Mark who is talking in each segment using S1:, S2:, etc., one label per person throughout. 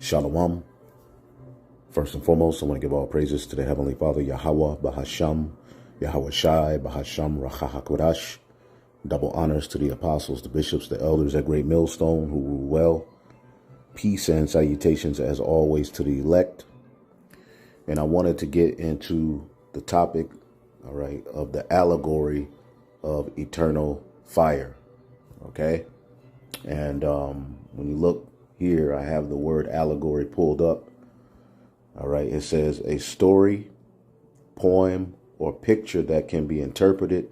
S1: Shalom. First and foremost, I want to give all praises to the Heavenly Father, Yahweh, Bahasham, Yahweh Shai, Bahasham, Rachahakodash. Double honors to the apostles, the bishops, the elders at Great Millstone who rule well. Peace and salutations as always to the elect. And I wanted to get into the topic, all right, of the allegory of eternal fire. Okay. And when you look here, I have the word allegory pulled up. All right. It says a story, poem, or picture that can be interpreted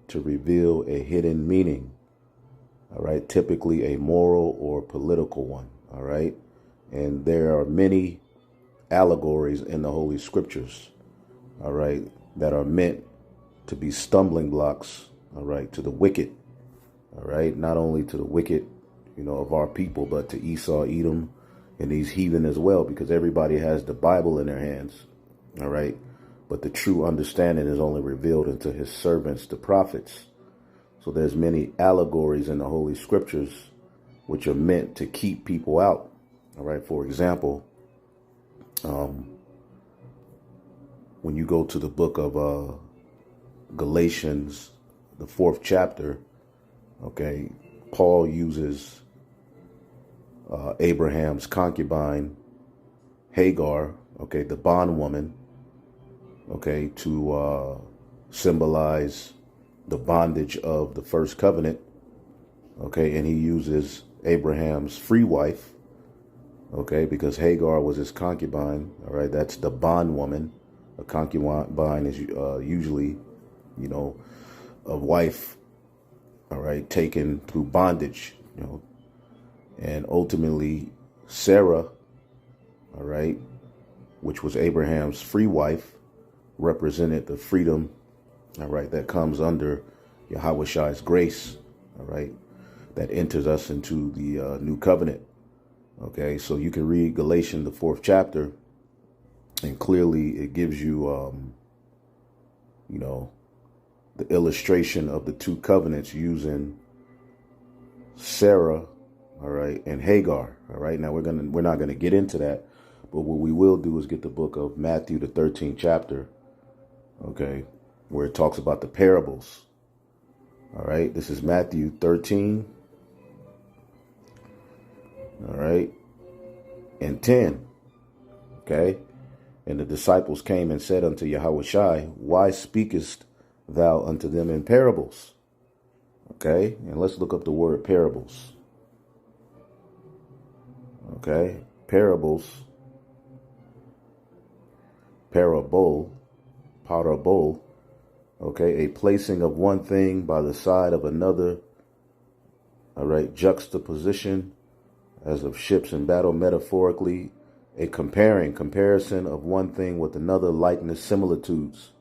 S1: to reveal a hidden meaning. All right. Typically a moral or political one. All right. And there are many allegories in the Holy Scriptures. All right. That are meant to be stumbling blocks. All right. To the wicked. All right. Not only to the wicked, of our people, but to Esau, Edom, and these heathen as well, because everybody has the Bible in their hands. All right. But the true understanding is only revealed unto his servants, the prophets. So there's many allegories in the Holy Scriptures which are meant to keep people out. All right. For example, when you go to the book of Galatians, the 4th chapter, okay, Paul uses Abraham's concubine, Hagar, okay, the bondwoman, okay, to symbolize the bondage of the first covenant, okay, and he uses Abraham's free wife, okay, because Hagar was his concubine, all right, that's the bondwoman. A concubine is usually, a wife, all right, taken through bondage, and ultimately Sarah, all right, which was Abraham's free wife, represented the freedom, all right, that comes under Yahweh Shai's grace, all right, that enters us into the new covenant. Okay, so you can read Galatians, the 4th chapter, and clearly it gives you, the illustration of the two covenants using Sarah, all right, and Hagar. All right. Now we're not gonna get into that, but what we will do is get the book of Matthew, the 13th chapter, okay, where it talks about the parables. All right. This is Matthew 13. All right. And 10. Okay. And the disciples came and said unto Yahweh Shai, why speakest thou unto them in parables? Okay. And let's look up the word parables. Okay, parables, parable, okay, a placing of one thing by the side of another, all right, juxtaposition as of ships in battle, metaphorically, a comparison of one thing with another, likeness, similitudes,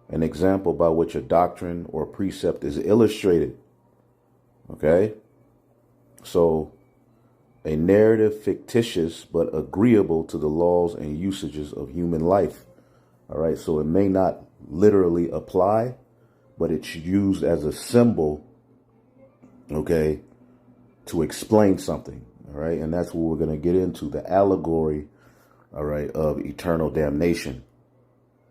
S1: an example by which a doctrine or precept is illustrated, okay, so a narrative fictitious but agreeable to the laws and usages of human life. All right. So it may not literally apply, but it's used as a symbol, okay, to explain something. All right. And that's what we're going to get into, the allegory, all right, of eternal damnation.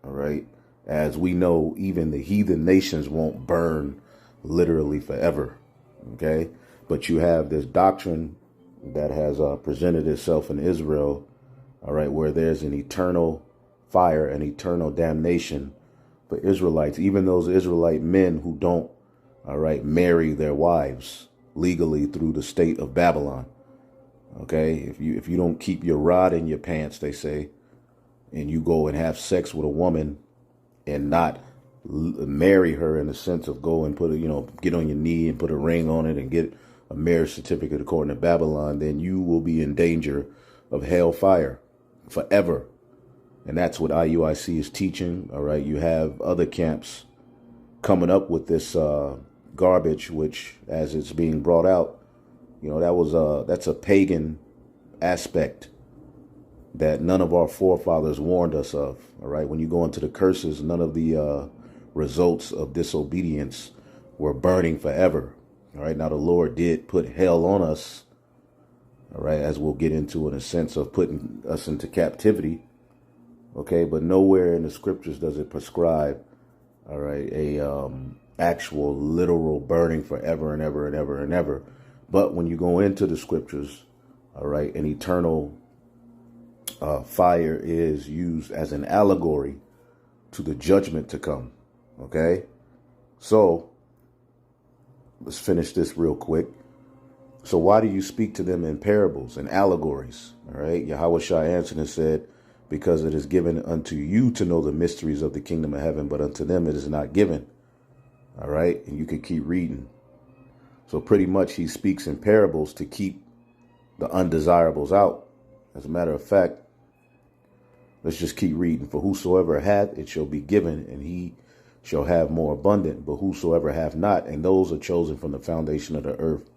S1: All right. As we know, even the heathen nations won't burn literally forever. Okay. But you have this doctrine that has presented itself in Israel, all right, where there's an eternal fire and eternal damnation for Israelites, even those Israelite men who don't, all right, marry their wives legally through the state of Babylon. Okay, if you don't keep your rod in your pants, they say, and you go and have sex with a woman and not marry her in the sense of go and put a, get on your knee and put a ring on it and get a marriage certificate according to Babylon, then you will be in danger of hellfire forever. And that's what IUIC is teaching. All right. You have other camps coming up with this garbage, which as it's being brought out, that's a pagan aspect that none of our forefathers warned us of. All right. When you go into the curses, none of the results of disobedience were burning forever. All right. Now, the Lord did put hell on us. all right, as we'll get into in a sense of putting us into captivity. Okay, but nowhere in the scriptures does it prescribe, all right, a actual literal burning forever and ever and ever and ever. But when you go into the scriptures, all right, an eternal fire is used as an allegory to the judgment to come. Okay, so let's finish this real quick. So why do you speak to them in parables and allegories? All right, Yahweh Shai answered and said, because it is given unto you to know the mysteries of the kingdom of heaven, but unto them it is not given. All right, and you can keep reading. So pretty much he speaks in parables to keep the undesirables out. As a matter of fact, let's just keep reading. For whosoever hath, it shall be given, and he shall have more abundant. But whosoever hath not, and those are chosen from the foundation of the earth,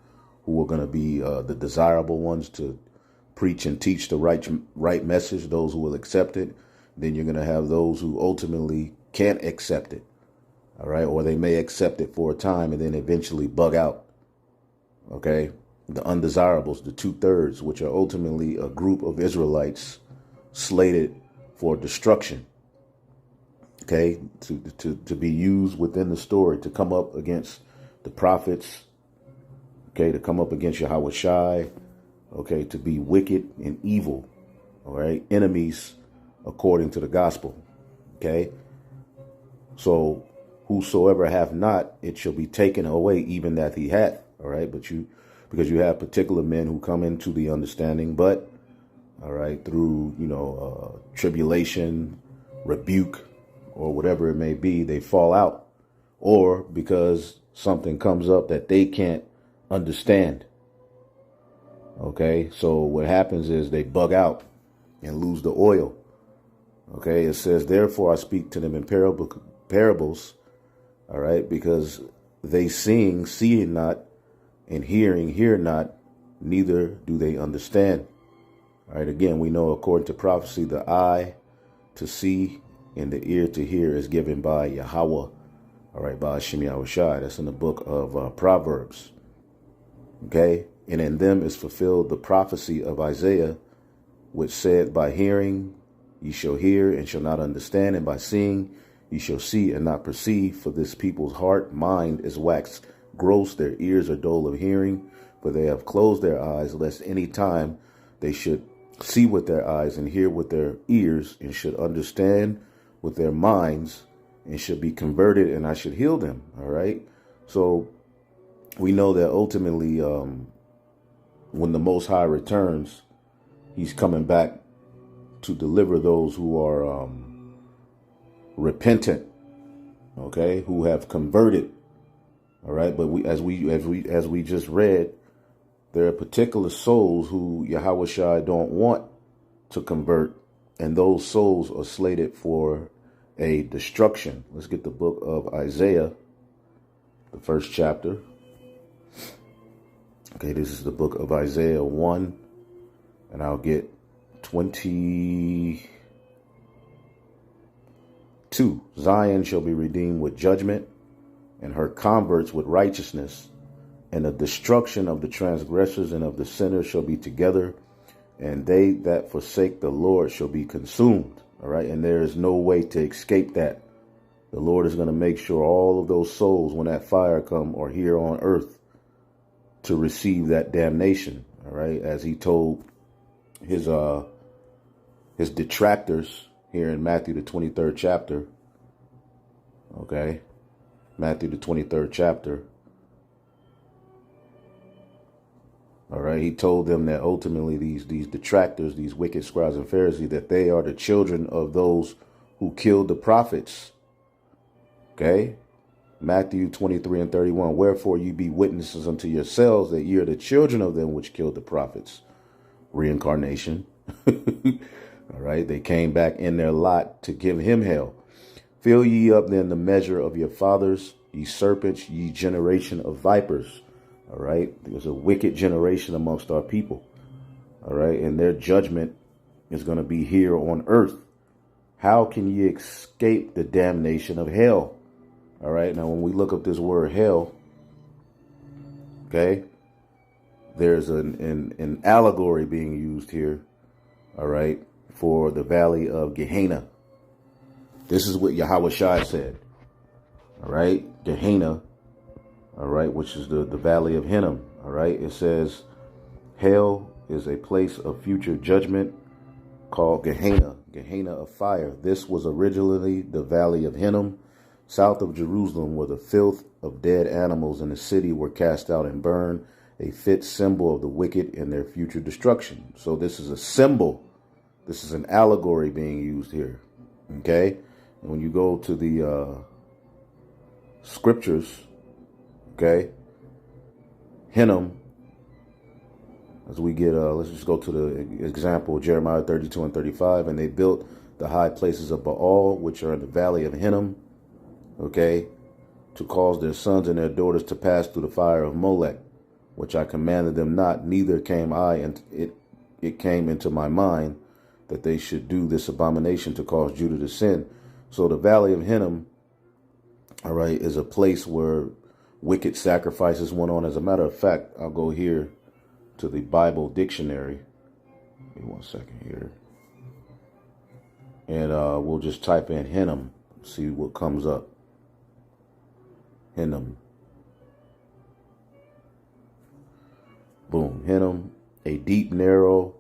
S1: who are going to be the desirable ones to preach and teach the right message, those who will accept it. Then you're going to have those who ultimately can't accept it. All right, or they may accept it for a time and then eventually bug out. Okay, the undesirables, the 2/3, which are ultimately a group of Israelites slated for destruction. Okay, to be used within the story to come up against the prophets. Okay, to come up against Yahweh Shai. Okay, to be wicked and evil. All right, enemies according to the gospel. Okay, so whosoever hath not, it shall be taken away, even that he hath. All right, because you have particular men who come into the understanding, but all right, through tribulation, rebuke, or whatever it may be, they fall out, or because something comes up that they can't understand. Okay, so what happens is they bug out and lose the oil. Okay, it says, therefore I speak to them in parables. All right, because they seeing not, and hear not, neither do they understand. All right, again, we know according to prophecy, the eye to see and the ear to hear is given by Yahweh. All right, by Hashem Yahweh Shai. That's in the book of Proverbs. Okay, and in them is fulfilled the prophecy of Isaiah, which said, by hearing ye shall hear and shall not understand, and by seeing ye shall see and not perceive. For this people's mind is waxed gross, their ears are dull of hearing, for they have closed their eyes, lest any time they should see with their eyes and hear with their ears, and should understand with their minds, and should be converted, and I should heal them. All right, so we know that ultimately when the Most High returns, he's coming back to deliver those who are repentant, okay, who have converted. All right, but as we just read, there are particular souls who Yahweh Shai don't want to convert, and those souls are slated for a destruction. Let's get the book of Isaiah, the first chapter. Okay, this is the book of Isaiah 1, and I'll get 22. Zion shall be redeemed with judgment, and her converts with righteousness, and the destruction of the transgressors and of the sinners shall be together, and they that forsake the Lord shall be consumed. All right, and there is no way to escape that. The Lord is going to make sure all of those souls, when that fire come, are here on earth to receive that damnation. All right, as he told his detractors here in Matthew the 23rd chapter. Okay, Matthew the 23rd chapter. All right, he told them that ultimately these detractors, these wicked scribes and Pharisees, that they are the children of those who killed the prophets. Okay, Matthew 23:31. Wherefore ye be witnesses unto yourselves that ye are the children of them which killed the prophets. Reincarnation. All right, they came back in their lot to give him hell. Fill ye up then the measure of your fathers, ye serpents, ye generation of vipers. All right, there's a wicked generation amongst our people. All right, and their judgment is going to be here on earth. How can ye escape the damnation of hell? All right, now when we look up this word hell, okay, there's an allegory being used here, all right, for the valley of Gehenna. This is what Yahweh Shai said, all right, Gehenna, all right, which is the valley of Hinnom, all right. It says hell is a place of future judgment called Gehenna, Gehenna of fire. This was originally the valley of Hinnom, south of Jerusalem, where the filth of dead animals in the city were cast out and burned, a fit symbol of the wicked and their future destruction. So this is a symbol. This is an allegory being used here. Okay? And when you go to the scriptures, okay, Hinnom, as we get, let's just go to the example, Jeremiah 32 and 35. And they built the high places of Baal, which are in the valley of Hinnom, okay, to cause their sons and their daughters to pass through the fire of Molech, which I commanded them not, neither came I, and it came into my mind that they should do this abomination to cause Judah to sin. So the valley of Hinnom, all right, is a place where wicked sacrifices went on. As a matter of fact, I'll go here to the Bible dictionary. Give me 1 second here. And we'll just type in Hinnom, see what comes up. Hinnom. Boom. Hinnom, a deep, narrow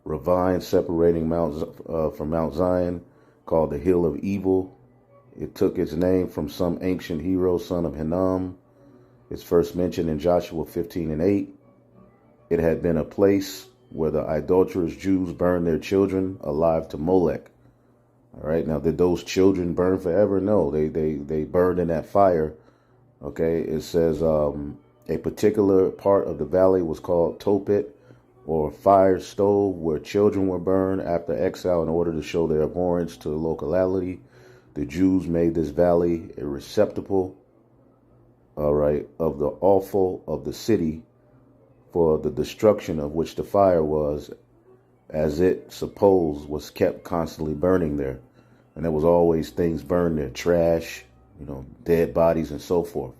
S1: ravine separating from Mount Zion, called the Hill of Evil. It took its name from some ancient hero, son of Hinnom. It's first mentioned in Joshua 15 and 8. It had been a place where the idolatrous Jews burned their children alive to Molech. All right. Now, did those children burn forever? No, they burned in that fire. Okay. It says a particular part of the valley was called Tophet, or fire stove, where children were burned after exile in order to show their abhorrence to the locality. The Jews made this valley a receptacle, all right, of the offal of the city, for the destruction of which the fire was, as it supposed, was kept constantly burning there. And there was always things burned there, trash, dead bodies and so forth.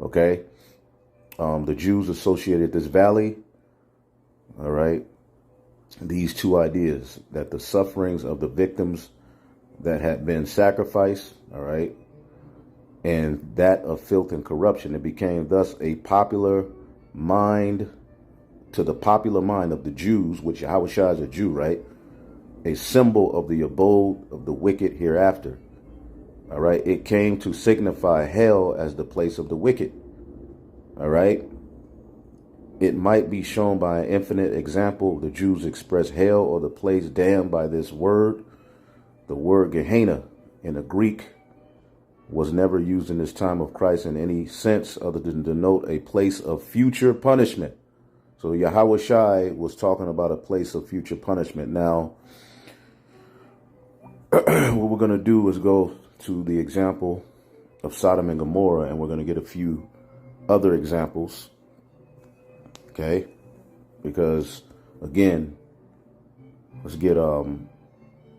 S1: Okay. The Jews associated this valley, all right, these two ideas, that the sufferings of the victims that had been sacrificed, all right, and that of filth and corruption. It became thus a popular mind, to the popular mind of the Jews, which Yahweh Shai is a Jew, right? A symbol of the abode of the wicked hereafter. All right. It came to signify hell as the place of the wicked. All right. It might be shown by an infinite example. The Jews express hell, or the place damned, by this word. The word Gehenna in the Greek was never used in this time of Christ in any sense other than to denote a place of future punishment. So Yahweh Shai was talking about a place of future punishment. Now, what we're going to do is go to the example of Sodom and Gomorrah, and we're going to get a few other examples. Okay? Because, again, let's get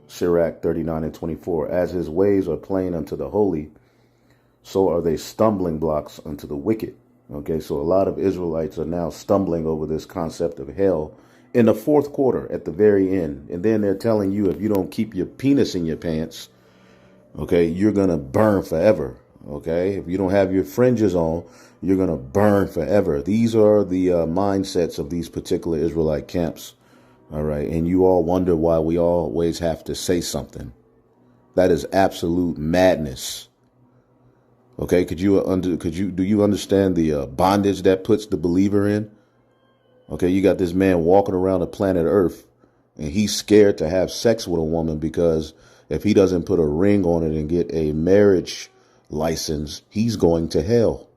S1: Sirach 39 and 24. As his ways are plain unto the holy, so are they stumbling blocks unto the wicked. Okay, so a lot of Israelites are now stumbling over this concept of hell in the fourth quarter at the very end. And then they're telling you, if you don't keep your penis in your pants, okay, you're going to burn forever. Okay, if you don't have your fringes on, you're going to burn forever. These are the mindsets of these particular Israelite camps. All right. And you all wonder why we always have to say something. That is absolute madness. Okay, do you understand the bondage that puts the believer in? Okay, you got this man walking around the planet Earth, and he's scared to have sex with a woman because if he doesn't put a ring on it and get a marriage license, he's going to hell.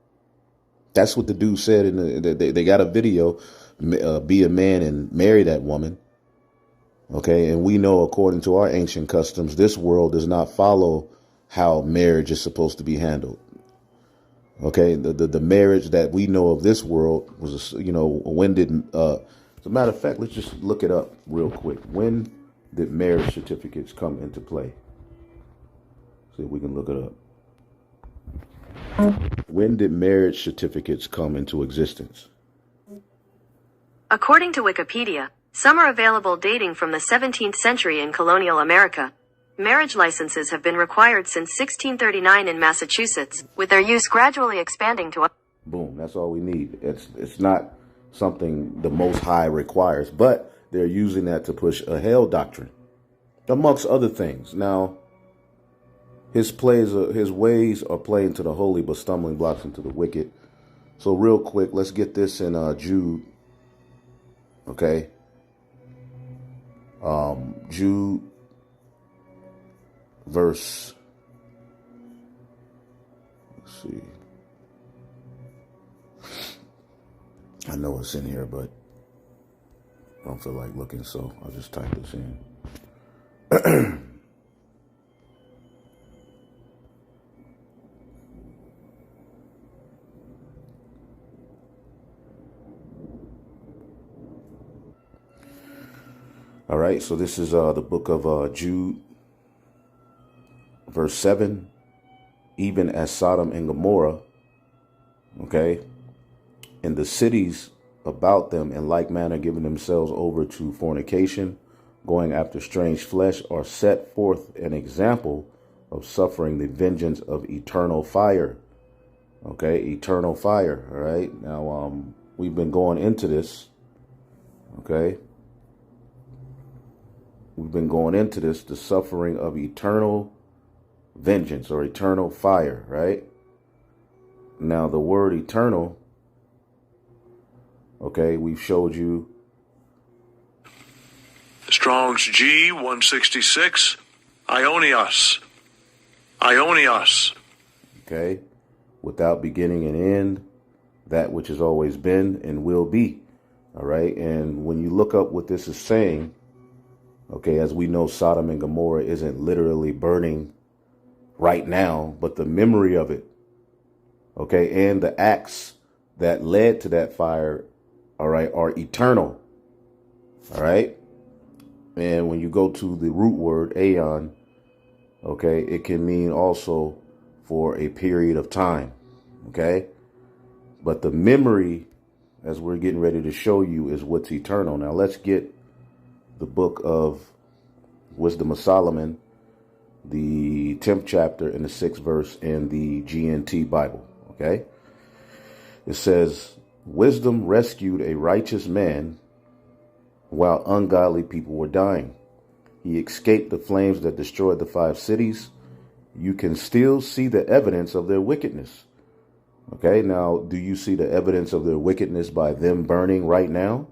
S1: That's what the dude said. They got a video, be a man and marry that woman. Okay, and we know, according to our ancient customs, this world does not follow how marriage is supposed to be handled. Okay, the marriage that we know of this world was, when did, as a matter of fact, let's just look it up real quick. When did marriage certificates come into play? See if we can look it up. When did marriage certificates come into existence?
S2: According to Wikipedia, some are available dating from the 17th century in colonial America. Marriage licenses have been required since 1639 in Massachusetts, with their use gradually expanding to...
S1: Boom, that's all we need. It's not something the Most High requires, but they're using that to push a hell doctrine, amongst other things. Now, his ways are playing to the holy, but stumbling blocks into the wicked. So real quick, let's get this in Jude. Okay. Jude verse, let's see. I know it's in here, but I don't feel like looking, so I'll just type this in. All right, so this is the book of Jude, verse 7, even as Sodom and Gomorrah, okay, and the cities about them in like manner giving themselves over to fornication, going after strange flesh, are set forth an example of suffering the vengeance of eternal fire. Okay, eternal fire, all right? Now, we've been going into this, okay? We've been going into this, the suffering of eternal vengeance or eternal fire, right? Now, the word eternal, okay, we've showed you.
S3: Strong's G 166, Ionios. Ionios.
S1: Okay, without beginning and end, that which has always been and will be. All right, and when you look up what this is saying, okay, as we know, Sodom and Gomorrah isn't literally burning right now, but the memory of it, okay, and the acts that led to that fire, all right, are eternal, all right? And when you go to the root word, aeon, okay, it can mean also for a period of time, okay? But the memory, as we're getting ready to show you, is what's eternal. Now, let's get the book of Wisdom of Solomon, the 10th chapter and the 6th verse in the GNT Bible, okay? It says, wisdom rescued a righteous man while ungodly people were dying. He escaped the flames that destroyed the 5 cities. You can still see the evidence of their wickedness. Okay, now, do you see the evidence of their wickedness by them burning right now?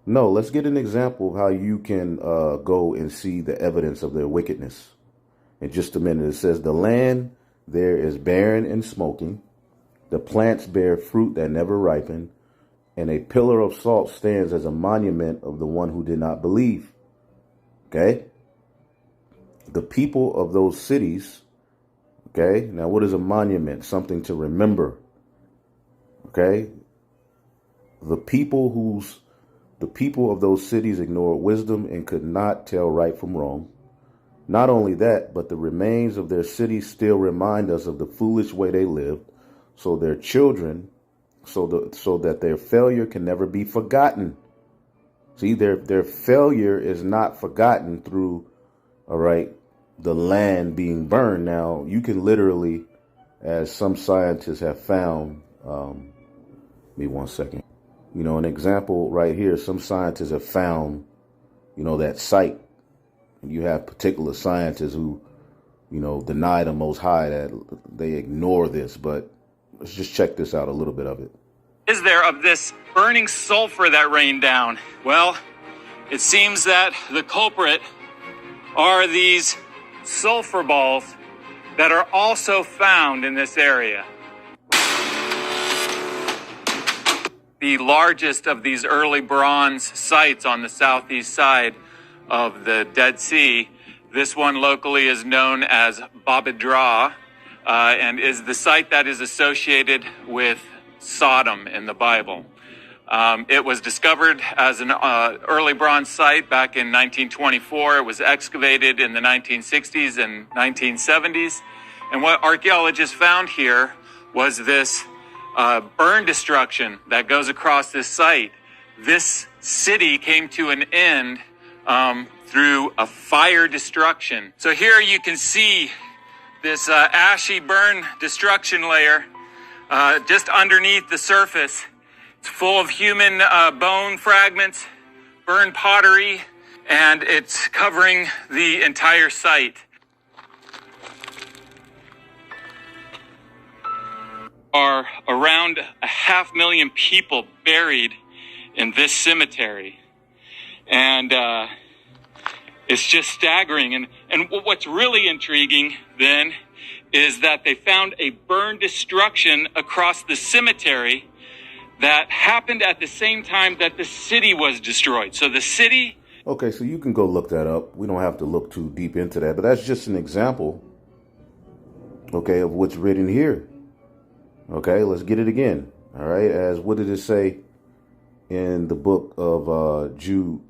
S1: No, let's get an example of how you can go and see the evidence of their wickedness. In just a minute, it says, the land there is barren and smoking. The plants bear fruit that never ripen. And a pillar of salt stands as a monument of the one who did not believe. Okay? The people of those cities, okay? Now, what is a monument? Something to remember. Okay? The people of those cities ignored wisdom and could not tell right from wrong. Not only that, but the remains of their cities still remind us of the foolish way they lived, so their children, so that their failure can never be forgotten. See, their failure is not forgotten through, all right, the land being burned. Now, you can literally, as some scientists have found, give me one second. You know, an example right here, some scientists have found, you know, that site. You have particular scientists who, you know, deny the Most High, that they ignore this. But let's just check this out, a little bit of it.
S4: Is there of this burning sulfur that rained down? Well, it seems that the culprit are these sulfur balls that are also found in this area. The largest of these early bronze sites on the southeast side of the Dead Sea. This one locally is known as Babadra, and is the site that is associated with Sodom in the Bible. It was discovered as an early bronze site back in 1924. It was excavated in the 1960s and 1970s. And what archaeologists found here was this burn destruction that goes across this site this city came to an end through a fire destruction. So here you can see this ashy burn destruction layer just underneath the surface. It's full of human bone fragments, burned pottery, and it's covering the entire site. Are around 500,000 people buried in this cemetery. And it's just staggering. And what's really intriguing then is that they found a burn destruction across the cemetery that happened at the same time that the city was destroyed. So the city...
S1: Okay, so you can go look that up. We don't have to look too deep into that, but that's just an example, okay, of what's written here. Okay, let's get it again. All right, as what did it say in the book of Jude?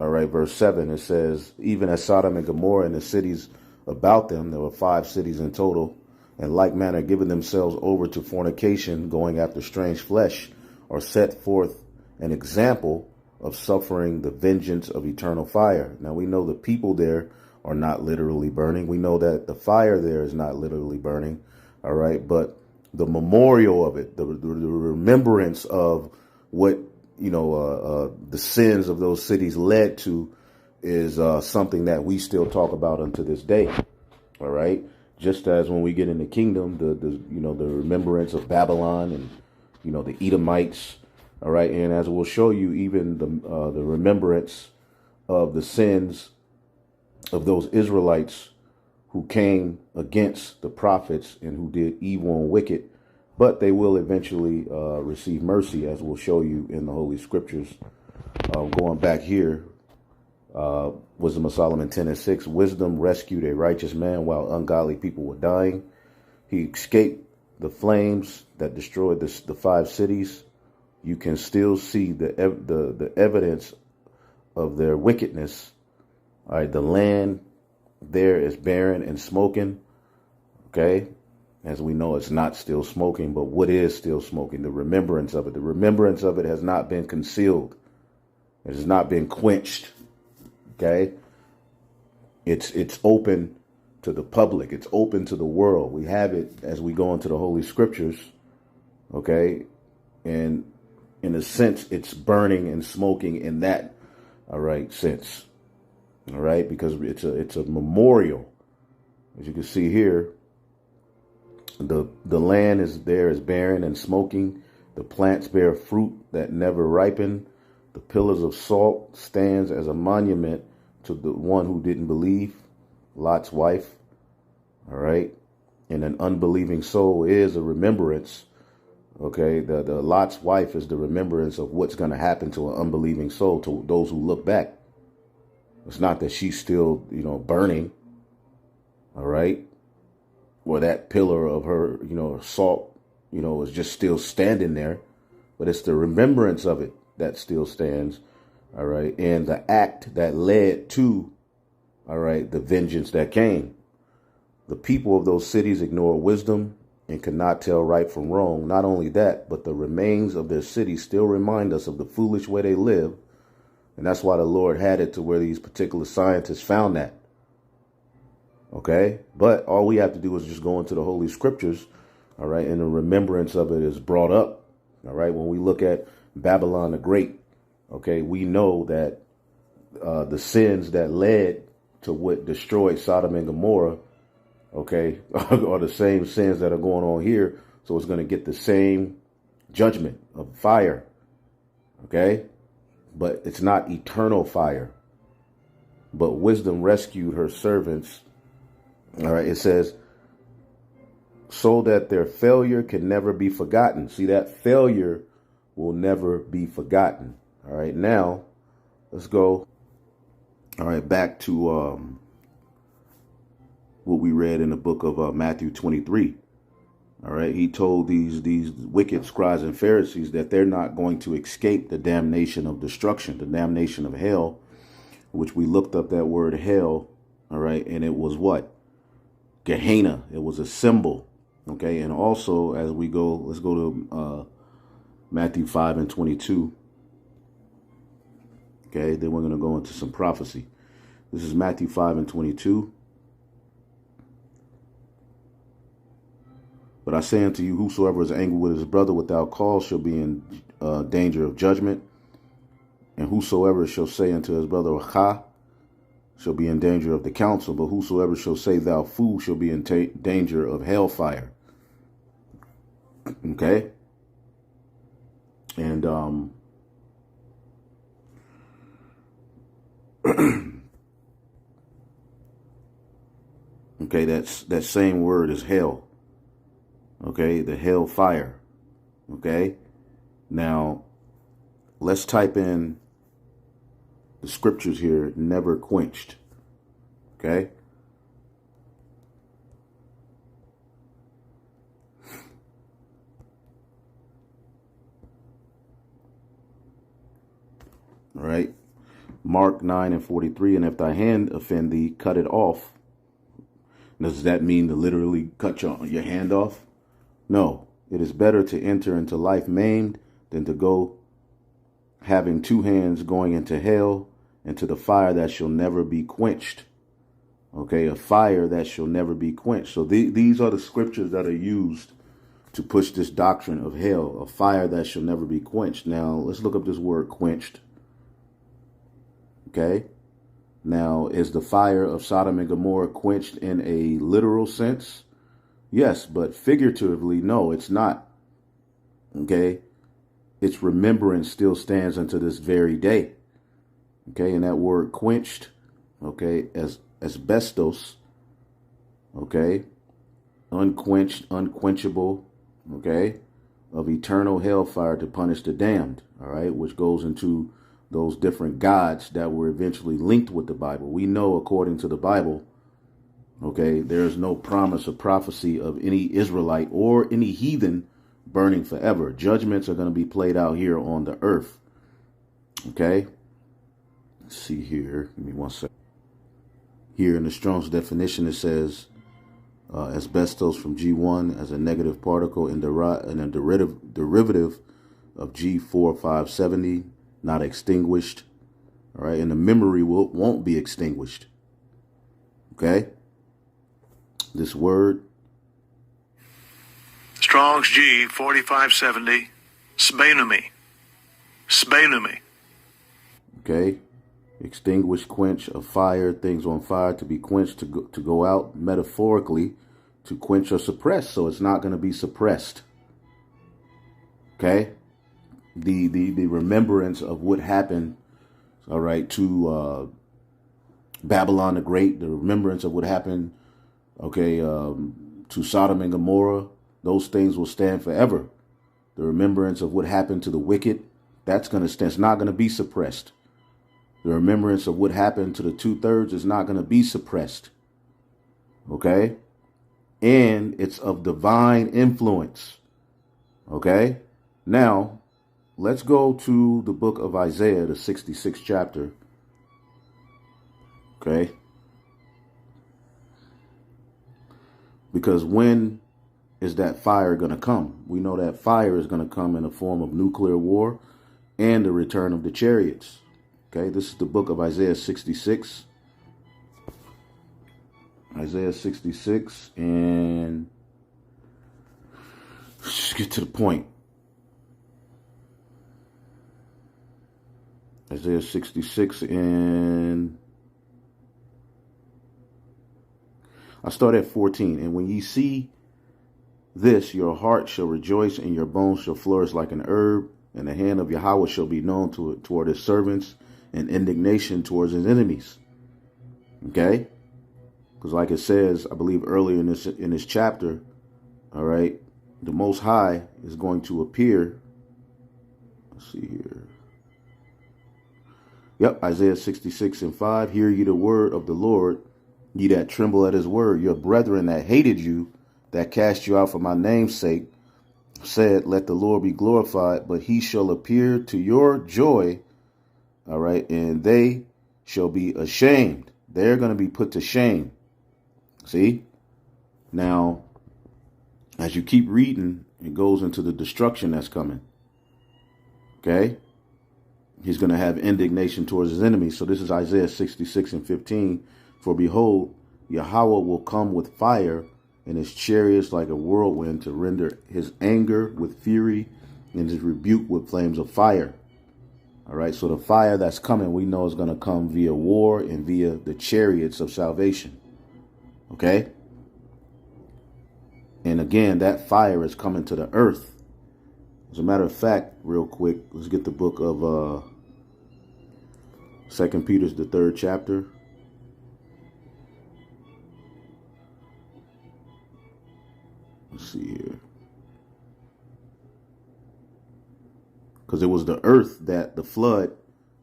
S1: All right, verse 7, it says, even as Sodom and Gomorrah and the cities about them, there were 5 cities in total, in like manner giving themselves over to fornication, going after strange flesh, are set forth an example of suffering the vengeance of eternal fire. Now we know the people there are not literally burning. We know that the fire there is not literally burning. All right, but the memorial of it, the remembrance of what, the sins of those cities led to is something that we still talk about unto this day. All right. Just as when we get in the kingdom, the remembrance of Babylon and, the Edomites. All right. And as we'll show you, even the remembrance of the sins of those Israelites who came against the prophets and who did evil and wicked, but they will eventually receive mercy, as we'll show you in the Holy Scriptures. Going back here, Wisdom of Solomon 10:6, wisdom rescued a righteous man while ungodly people were dying. He escaped the flames that destroyed the 5 cities. You can still see the evidence of their wickedness. All right, the land there is barren and smoking. Okay, as we know, it's not still smoking, but what is still smoking? The remembrance of it. The remembrance of it has not been concealed. It has not been quenched. Okay, it's open to the public. It's open to the world. We have it as we go into the Holy Scriptures. Okay, and in a sense, it's burning and smoking in that, all right, sense. All right, because it's a memorial. As you can see here, the land is barren and smoking. The plants bear fruit that never ripen. The pillars of salt stands as a monument to the one who didn't believe, Lot's wife. All right, and an unbelieving soul is a remembrance. Okay, the Lot's wife is the remembrance of what's going to happen to an unbelieving soul, to those who look back. It's not that she's still, burning. All right. Or that pillar of her, salt, is just still standing there. But it's the remembrance of it that still stands. All right. And the act that led to, all right, the vengeance that came. The people of those cities ignore wisdom and cannot tell right from wrong. Not only that, but the remains of their cities still remind us of the foolish way they live. And that's why the Lord had it to where these particular scientists found that. Okay, but all we have to do is just go into the Holy Scriptures. All right, and the remembrance of it is brought up. All right, when we look at Babylon the Great, okay, we know that the sins that led to what destroyed Sodom and Gomorrah, okay, are the same sins that are going on here. So it's going to get the same judgment of fire. Okay. But it's not eternal fire. But wisdom rescued her servants. All right, it says, so that their failure can never be forgotten. See, that failure will never be forgotten. All right, now let's go. All right, back to what we read in the book of Matthew 23. All right, he told these wicked scribes and Pharisees that they're not going to escape the damnation of destruction, the damnation of hell, which we looked up that word hell. All right, and it was what? Gehenna. It was a symbol. Okay, and also as we go, let's go to Matthew 5:22. Okay, then we're going to go into some prophecy. This is Matthew 5:22. But I say unto you, whosoever is angry with his brother without cause shall be in danger of judgment. And whosoever shall say unto his brother, Aha, shall be in danger of the council. But whosoever shall say, Thou fool, shall be in danger of hellfire. Okay? And okay, that same word is hell. Okay, the hell fire. Okay, now let's type in the scriptures here, never quenched. Okay. All right. Mark 9:43, and if thy hand offend thee, cut it off. Does that mean to literally cut your hand off? No, it is better to enter into life maimed than to go having two hands going into hell, into the fire that shall never be quenched. Okay, a fire that shall never be quenched. So these are the scriptures that are used to push this doctrine of hell, a fire that shall never be quenched. Now, let's look up this word quenched. Okay, now is the fire of Sodom and Gomorrah quenched in a literal sense? Yes, but figuratively, no, it's not. Okay, its remembrance still stands unto this very day. Okay, and that word quenched, okay, as asbestos, okay, unquenched, unquenchable, okay, of eternal hellfire to punish the damned, all right, which goes into those different gods that were eventually linked with the Bible. We know, according to the Bible, okay, there is no promise or prophecy of any Israelite or any heathen burning forever. Judgments are going to be played out here on the earth. Okay, let's see here. Give me one second. Here in the Strong's definition, it says asbestos from G1 as a negative particle and a derivative of G4570, not extinguished. All right, and the memory won't be extinguished. Okay, this word.
S3: Strong's G 4570, sbenumi. Sbenumi.
S1: Okay, extinguish, quench, a fire, things on fire, to be quenched, to go out, metaphorically, to quench or suppress. So it's not going to be suppressed. Okay, the remembrance of what happened, all right, to Babylon the Great, the remembrance of what happened, okay, to Sodom and Gomorrah, those things will stand forever. The remembrance of what happened to the wicked, that's going to stand. It's not going to be suppressed. The remembrance of what happened to the 2/3 is not going to be suppressed. Okay? And it's of divine influence. Okay? Now, let's go to the book of Isaiah, the 66th chapter. Okay? Because when is that fire going to come? We know that fire is going to come in the form of nuclear war and the return of the chariots. Okay, this is the book of Isaiah 66. Isaiah 66, and let's just get to the point. Isaiah 66, and I start at 14. And when ye see this, your heart shall rejoice, and your bones shall flourish like an herb, and the hand of Yahweh shall be known toward his servants, and indignation towards his enemies. Okay, because like it says, I believe earlier in this chapter, all right, the Most High is going to appear. Let's see here. Yep, Isaiah 66:5. Hear ye the word of the Lord, ye that tremble at his word. Your brethren that hated you, that cast you out for my name's sake, said, let the Lord be glorified, but he shall appear to your joy. All right, and they shall be ashamed. They're going to be put to shame. See? Now, as you keep reading, it goes into the destruction that's coming. Okay? He's going to have indignation towards his enemies. So this is Isaiah 66 and 15. For behold, Yahweh will come with fire, and his chariots like a whirlwind, to render his anger with fury and his rebuke with flames of fire. All right, so the fire that's coming, we know is going to come via war and via the chariots of salvation. Okay? And again, that fire is coming to the earth. As a matter of fact, real quick, let's get the book of 2 Peter's, the 3rd chapter. Let's see here. Because it was the earth that the flood,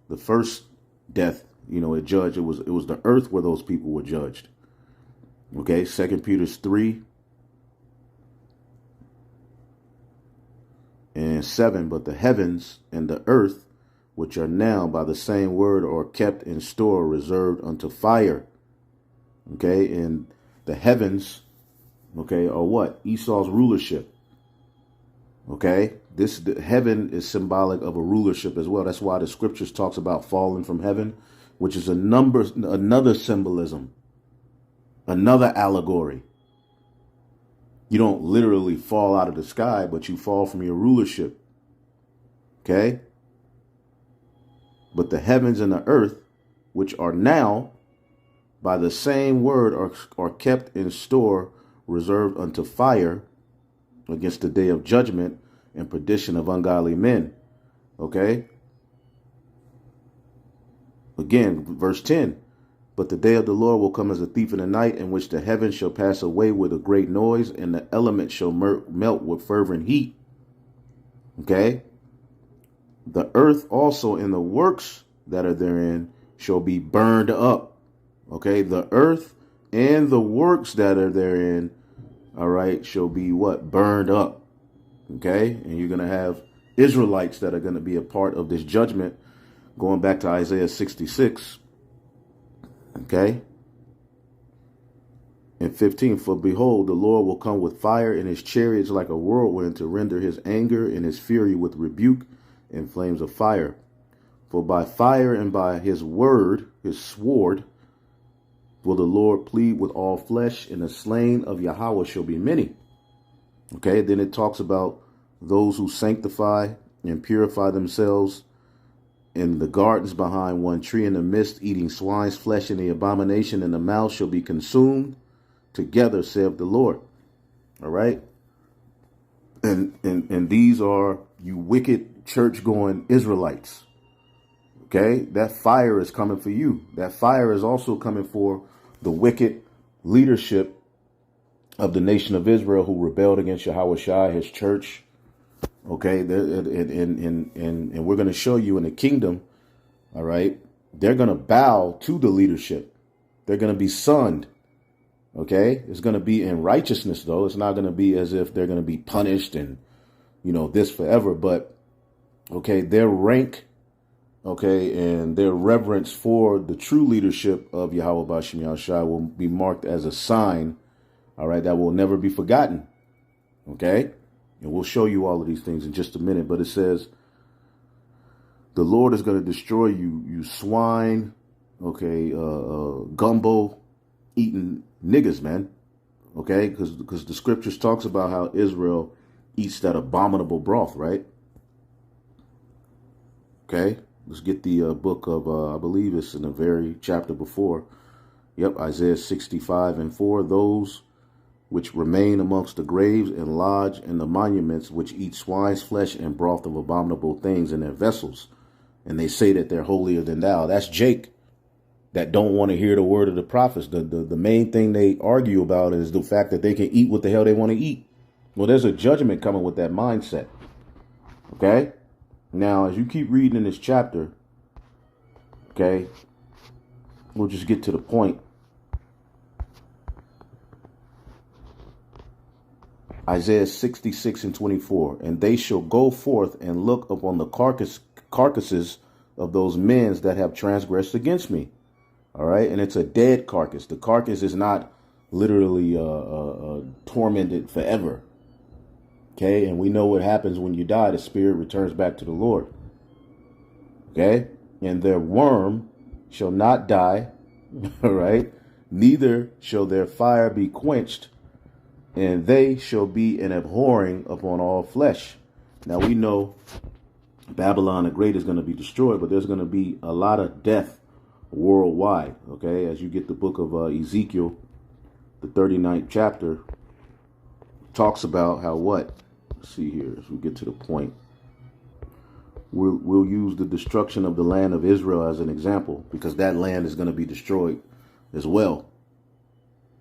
S1: the first death, it judged. It was the earth where those people were judged. Okay, 2 Peter's 3 and 7. But the heavens and the earth, which are now by the same word, are kept in store, reserved unto fire. Okay, and the heavens, okay, are what? Esau's rulership. Okay, the heaven is symbolic of a rulership as well. That's why the scriptures talks about falling from heaven, which is another symbolism, another allegory. You don't literally fall out of the sky, but you fall from your rulership. Okay, but the heavens and the earth, which are now by the same word, are kept in store, reserved unto fire, against the day of judgment and perdition of ungodly men. Okay? Again, verse 10. But the day of the Lord will come as a thief in the night, in which the heavens shall pass away with a great noise, and the elements shall melt with fervent heat. Okay? The earth also and the works that are therein shall be burned up. Okay? The earth and the works that are therein, all right, shall be what? Burned up. Okay? And you're going to have Israelites that are going to be a part of this judgment, going back to Isaiah 66. Okay? And 15, for behold, the Lord will come with fire, and his chariots like a whirlwind, to render his anger and his fury with rebuke and flames of fire. For by fire and by his word, his sword, will the Lord plead with all flesh, and the slain of Yahweh shall be many. Okay, then it talks about those who sanctify and purify themselves in the gardens behind one tree in the midst, eating swine's flesh, and the abomination in the mouth shall be consumed together, saith the Lord. All right. And these are you wicked church-going Israelites. Okay, that fire is coming for you. That fire is also coming for the wicked leadership of the nation of Israel who rebelled against Yahweh Shai, his church. Okay, and we're going to show you in the kingdom, all right, they're going to bow to the leadership. They're going to be sunned. Okay, it's going to be in righteousness, though. It's not going to be as if they're going to be punished and, this forever. But, okay, their rank, okay, and their reverence for the true leadership of Yahweh Bashim Yahushua will be marked as a sign, all right, that will never be forgotten. Okay, and we'll show you all of these things in just a minute. But it says, the Lord is going to destroy you, you swine, okay, gumbo eating niggas, man. Okay, because the scriptures talks about how Israel eats that abominable broth, right? Okay, let's get the book of, I believe it's in the very chapter before. Yep, Isaiah 65 and 4. Those which remain amongst the graves and lodge in the monuments, which eat swine's flesh and broth of abominable things in their vessels. And they say that they're holier than thou. That's Jake, that don't want to hear the word of the prophets. The main thing they argue about is the fact that they can eat what the hell they want to eat. Well, there's a judgment coming with that mindset. Okay? Now, as you keep reading in this chapter, okay, we'll just get to the point. Isaiah 66 and 24. And they shall go forth and look upon the carcasses of those men that have transgressed against me. All right. And it's a dead carcass. The carcass is not literally tormented forever. Okay. And we know what happens when you die. The spirit returns back to the Lord. Okay. And their worm shall not die. All right. Neither shall their fire be quenched, and they shall be an abhorring upon all flesh. Now we know Babylon the Great is going to be destroyed, but there's going to be a lot of death worldwide. Okay. As you get the book of Ezekiel, the 39th chapter, talks about how what? Let's see here as we get to the point. We'll use the destruction of the land of Israel as an example, because that land is going to be destroyed as well.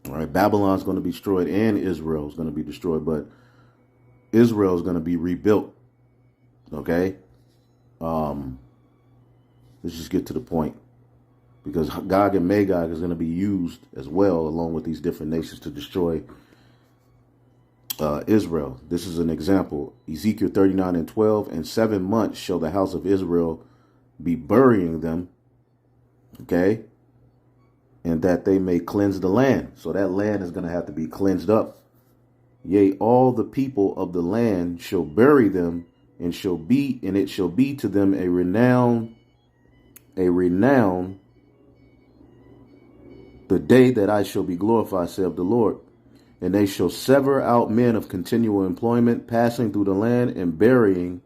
S1: All right, Babylon's going to be destroyed and Israel is going to be destroyed, but Israel is going to be rebuilt. Okay. Let's just get to the point, because Gog and Magog is going to be used as well, along with these different nations, to destroy Israel. This is an example. Ezekiel 39:12, and 7 months shall the house of Israel be burying them. Okay. And that they may cleanse the land. So that land is going to have to be cleansed up. Yea, all the people of the land shall bury them, and it shall be to them a renown, the day that I shall be glorified, saith the Lord. And they shall sever out men of continual employment, passing through the land, and burying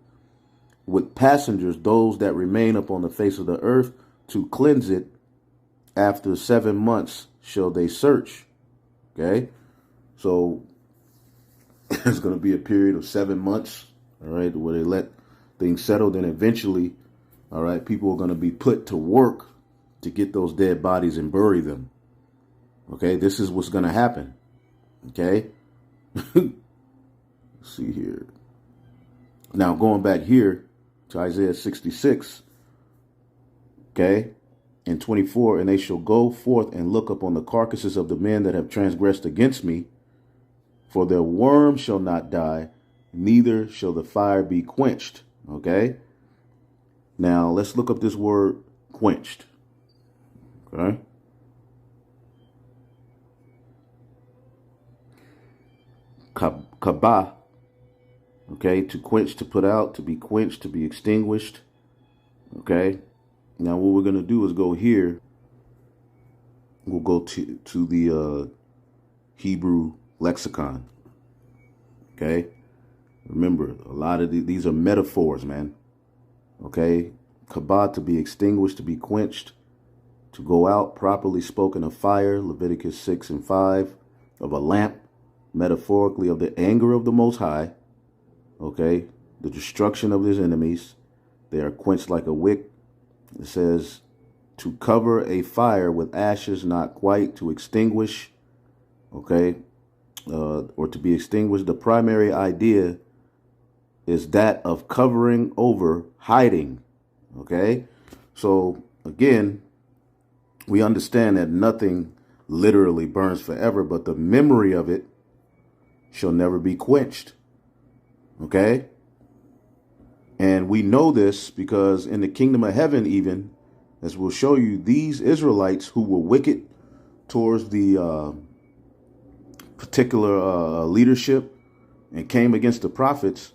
S1: with passengers those that remain upon the face of the earth, to cleanse it. After 7 months shall they search. Okay. So there's going to be a period of 7 months. All right. Where they let things settle. Then eventually, all right, people are going to be put to work to get those dead bodies and bury them. Okay. This is what's going to happen. Okay. Let's see here. Now going back here to Isaiah 66. Okay. And 24, and they shall go forth and look upon the carcasses of the men that have transgressed against me, for their worm shall not die, neither shall the fire be quenched. Okay. Now let's look up this word quenched. Okay. Kabah. Okay. To quench, to put out, to be quenched, to be extinguished. Okay. Now, what we're going to do is go here. We'll go to the Hebrew lexicon. Okay. Remember, a lot of these are metaphors, man. Okay. Kabah, to be extinguished, to be quenched, to go out, properly spoken of fire, Leviticus 6:5, of a lamp, metaphorically of the anger of the Most High. Okay. The destruction of his enemies. They are quenched like a wick. It says to cover a fire with ashes, not quite, to extinguish, okay, or to be extinguished. The primary idea is that of covering over, hiding, okay? So, again, we understand that nothing literally burns forever, but the memory of it shall never be quenched, okay? And we know this because in the kingdom of heaven, even, as we'll show you, these Israelites who were wicked towards the particular leadership and came against the prophets,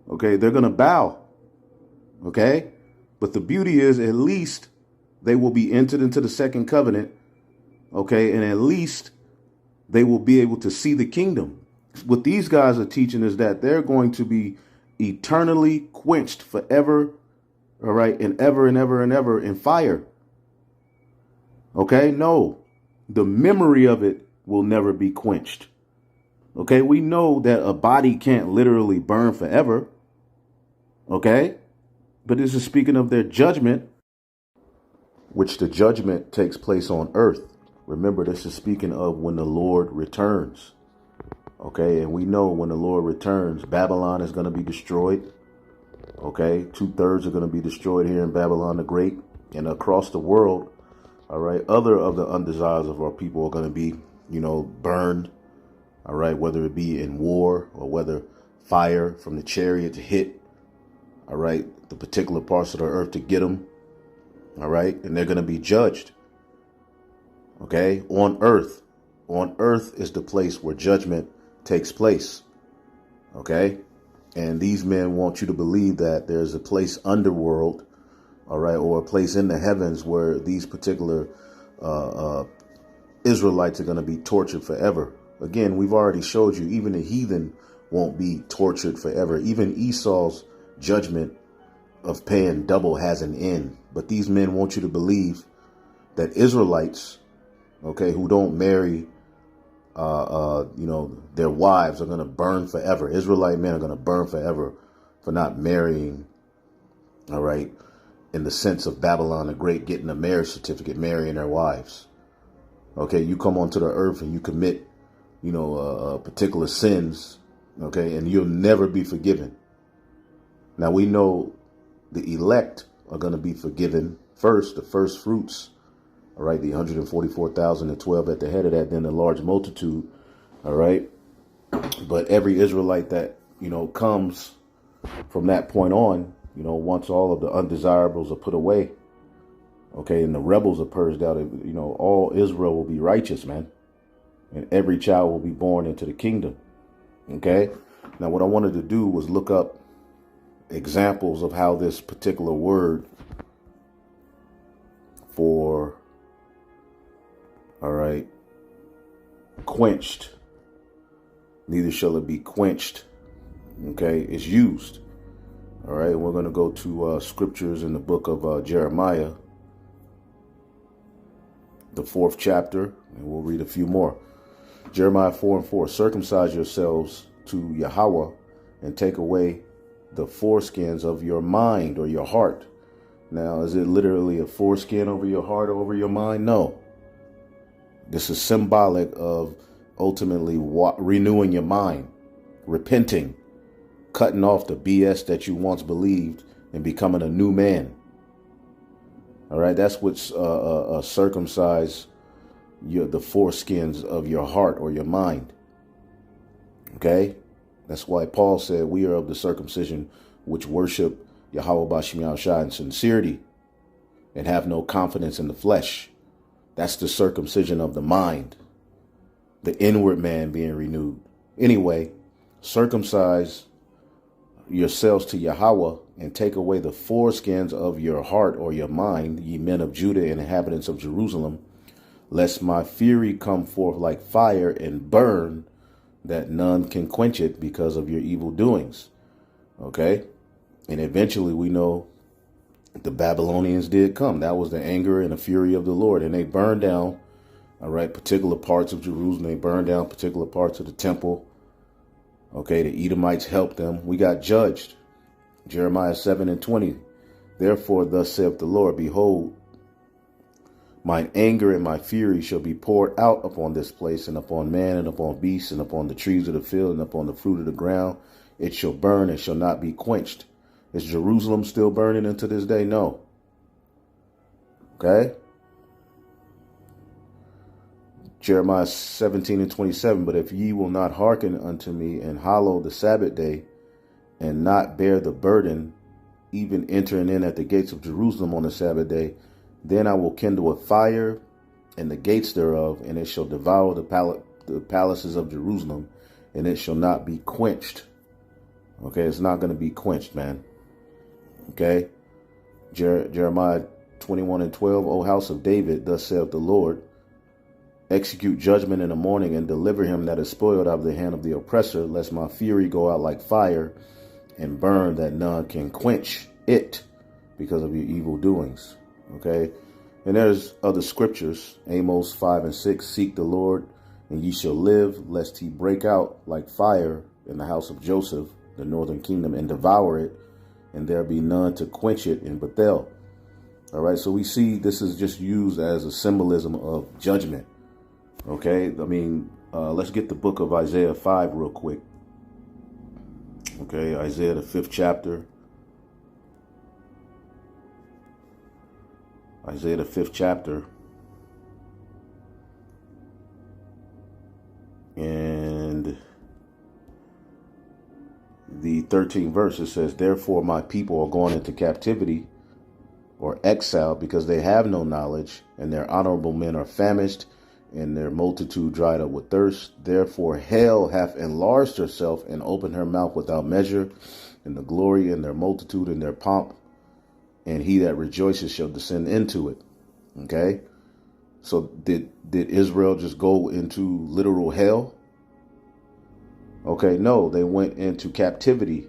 S1: okay, they're going to bow, okay? But the beauty is, at least they will be entered into the second covenant, okay? And at least they will be able to see the kingdom. What these guys are teaching is that they're going to be eternally quenched forever, all right, and ever and ever and ever in fire. Okay, no, the memory of it will never be quenched. Okay, we know that a body can't literally burn forever. Okay, but this is speaking of their judgment, which the judgment takes place on earth. Remember, this is speaking of when the Lord returns. Okay, and we know when the Lord returns, Babylon is going to be destroyed. Okay, 2/3 are going to be destroyed here in Babylon the Great, and across the world. All right, other of the undesires of our people are going to be, burned. All right, whether it be in war or whether fire from the chariot to hit. All right, the particular parts of the earth to get them. All right, and they're going to be judged. Okay, on earth. On earth is the place where judgment takes place. Okay, and these men want you to believe that there's a place underworld, all right, or a place in the heavens where these particular Israelites are going to be tortured forever. Again, we've already showed you even the heathen won't be tortured forever. Even Esau's judgment of paying double has an end. But these men want you to believe that Israelites, okay, who don't marry, their wives are going to burn forever. Israelite men are going to burn forever for not marrying, all right, in the sense of Babylon the Great getting a marriage certificate, marrying their wives. Okay, you come onto the earth and you commit, particular sins, okay, and you'll never be forgiven. Now we know the elect are going to be forgiven first, the first fruits, all right, the 144,000 and 12 at the head of that, then the large multitude, all right. But every Israelite that, comes from that point on, once all of the undesirables are put away, okay, and the rebels are purged out, all Israel will be righteous, man. And every child will be born into the kingdom. Okay. Now, what I wanted to do was look up examples of how this particular word for, all right, quenched, neither shall it be quenched, okay, is used. All right. We're going to go to scriptures in the book of Jeremiah, the 4th chapter, and we'll read a few more. Jeremiah 4:4, circumcise yourselves to Yahweh and take away the foreskins of your mind or your heart. Now, is it literally a foreskin over your heart or over your mind? No. This is symbolic of ultimately renewing your mind, repenting, cutting off the BS that you once believed and becoming a new man. All right, that's what's circumcise the foreskins of your heart or your mind. Okay, that's why Paul said we are of the circumcision which worship Yahweh B'Shem Yahushua in sincerity and have no confidence in the flesh. That's the circumcision of the mind, the inward man being renewed. Anyway, circumcise yourselves to Yahweh and take away the foreskins of your heart or your mind, ye men of Judah and inhabitants of Jerusalem, lest my fury come forth like fire and burn, that none can quench it because of your evil doings. Okay. And eventually we know the Babylonians did come. That was the anger and the fury of the Lord. And they burned down, all right, particular parts of Jerusalem. They burned down particular parts of the temple. Okay. The Edomites helped them. We got judged. Jeremiah 7:20. Therefore, thus saith the Lord, behold, mine anger and my fury shall be poured out upon this place, and upon man, and upon beasts, and upon the trees of the field, and upon the fruit of the ground. It shall burn and shall not be quenched. Is Jerusalem still burning unto this day? No. Okay. Jeremiah 17:27. But if ye will not hearken unto me, and hallow the Sabbath day, and not bear the burden, even entering in at the gates of Jerusalem on the Sabbath day, then I will kindle a fire in the gates thereof, and it shall devour the palaces of Jerusalem, and it shall not be quenched. Okay, it's not going to be quenched, man. Okay, Jeremiah 21:12. O house of David, thus saith the Lord, execute judgment in the morning, and deliver him that is spoiled out of the hand of the oppressor, lest my fury go out like fire and burn, that none can quench it because of your evil doings. Okay. And there's other scriptures. Amos 5:6. Seek the Lord and ye shall live, lest he break out like fire in the house of Joseph, the northern kingdom, and devour it, and there be none to quench it in Bethel. All right. So we see this is just used as a symbolism of judgment. Okay. I mean, let's get the book of Isaiah 5 real quick. Okay. Isaiah, the 5th chapter. Isaiah, the 5th chapter, and the 13th verse, it says, therefore my people are going into captivity or exile, because they have no knowledge, and their honorable men are famished, and their multitude dried up with thirst. Therefore hell hath enlarged herself and opened her mouth without measure, and the glory and their multitude and their pomp and he that rejoices shall descend into it. Okay. So did Israel just go into literal hell? Okay, no, they went into captivity.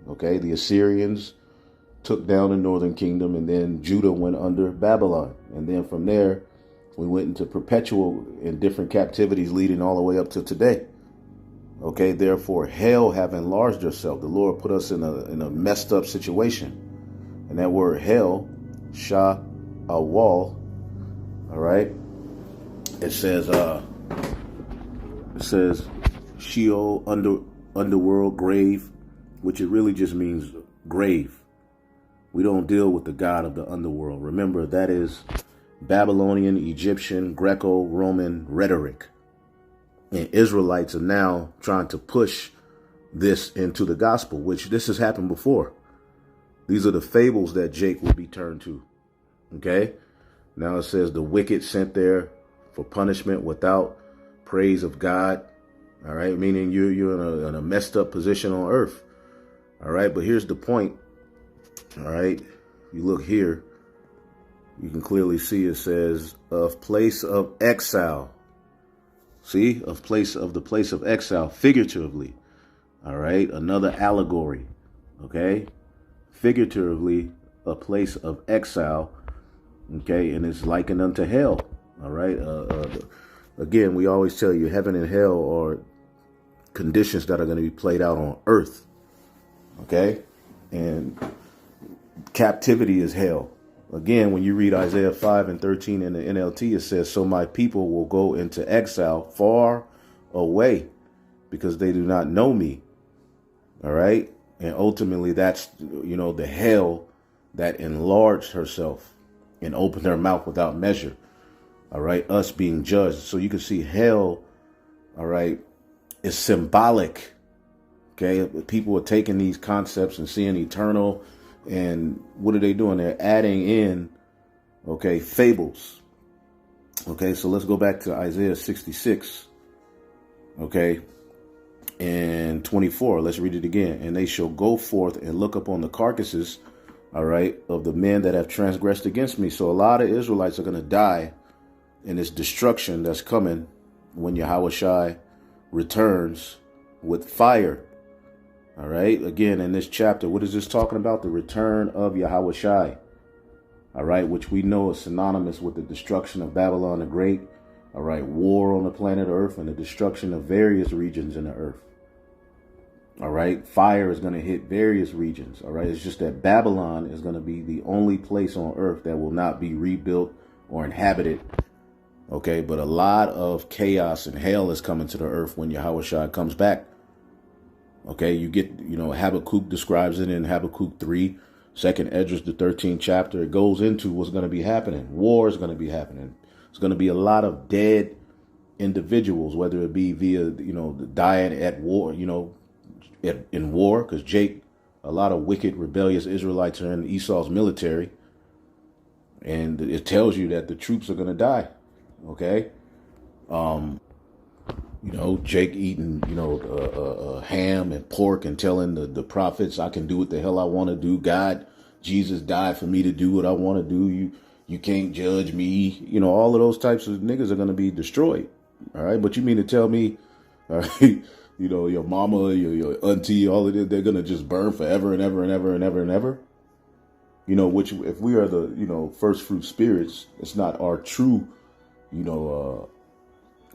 S1: Okay, the Assyrians took down the northern kingdom, and then Judah went under Babylon. And then from there, we went into perpetual and different captivities leading all the way up to today. Okay, therefore, hell have enlarged herself. The Lord put us in a messed up situation. And that word hell, Shah, Awal, all right, it says Sheol, underworld, grave, which it really just means grave. We don't deal with the God of the underworld. Remember, that is Babylonian, Egyptian, Greco-Roman rhetoric. And Israelites are now trying to push this into the gospel, which this has happened before. These are the fables that Jake will be turned to. Okay? Now it says the wicked sent there for punishment without praise of God. All right? Meaning you're in a messed up position on earth. All right? But here's the point. All right? You look here. You can clearly see it says of place of exile. See? The place of exile, figuratively. All right? Another allegory. Okay? Figuratively, a place of exile. Okay? And it's likened unto hell. All right? Again, we always tell you heaven and hell are conditions that are going to be played out on earth. Okay? And captivity is hell. Again, when you read Isaiah 5:13 in the NLT, it says, so my people will go into exile far away because they do not know me. All right. And ultimately, that's, the hell that enlarged herself and opened her mouth without measure. All right. Us being judged. So you can see hell. All right. Is symbolic. Okay. People are taking these concepts and seeing eternal. And what are they doing? They're adding in, okay, fables. Okay, so let's go back to Isaiah 66, okay, and 24. Let's read it again. And they shall go forth and look upon the carcasses, all right, of the men that have transgressed against me. So a lot of Israelites are going to die in this destruction that's coming when Yahushua returns with fire. All right. Again, in this chapter, what is this talking about? The return of Yahushua. All right. Which we know is synonymous with the destruction of Babylon the Great. All right. War on the planet Earth and the destruction of various regions in the earth. All right. Fire is going to hit various regions. All right. It's just that Babylon is going to be the only place on earth that will not be rebuilt or inhabited. OK, but a lot of chaos and hell is coming to the earth when Yahushua comes back. Okay, you get, Habakkuk describes it in Habakkuk 3, 2nd Esdras, the 13th chapter. It goes into what's going to be happening. War is going to be happening. It's going to be a lot of dead individuals, whether it be via, dying at war, in war, because a lot of wicked, rebellious Israelites are in Esau's military. And it tells you that the troops are going to die. Okay. Jake eating, ham and pork and telling the prophets, I can do what the hell I want to do. God, Jesus died for me to do what I want to do. You can't judge me. All of those types of niggas are going to be destroyed. All right. But you mean to tell me, all right, your mama, your auntie, all of it, they're going to just burn forever and ever and ever and ever and ever. Which if we are the, first fruit spirits, it's not our true,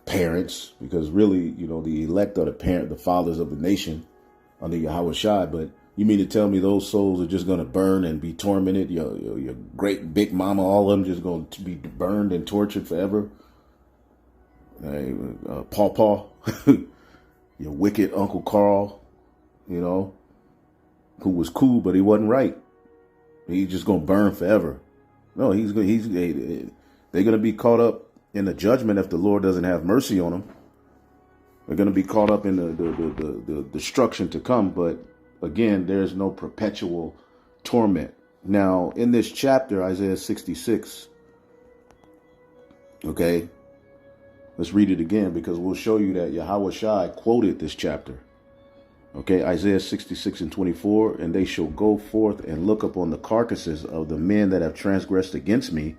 S1: parents, because really, the elect are the fathers of the nation under Yahushua. But you mean to tell me those souls are just going to burn and be tormented? Your great big mama, all of them just going to be burned and tortured forever? Pawpaw, your wicked Uncle Carl, who was cool, but he wasn't right. He's just going to burn forever. No, they're going to be caught up in the judgment if the Lord doesn't have mercy on them. They're going to be caught up in the destruction to come. But again, there's no perpetual torment. Now, in this chapter, Isaiah 66, okay, let's read it again because we'll show you that Yahushua quoted this chapter. Okay, Isaiah 66:24, and they shall go forth and look upon the carcasses of the men that have transgressed against me,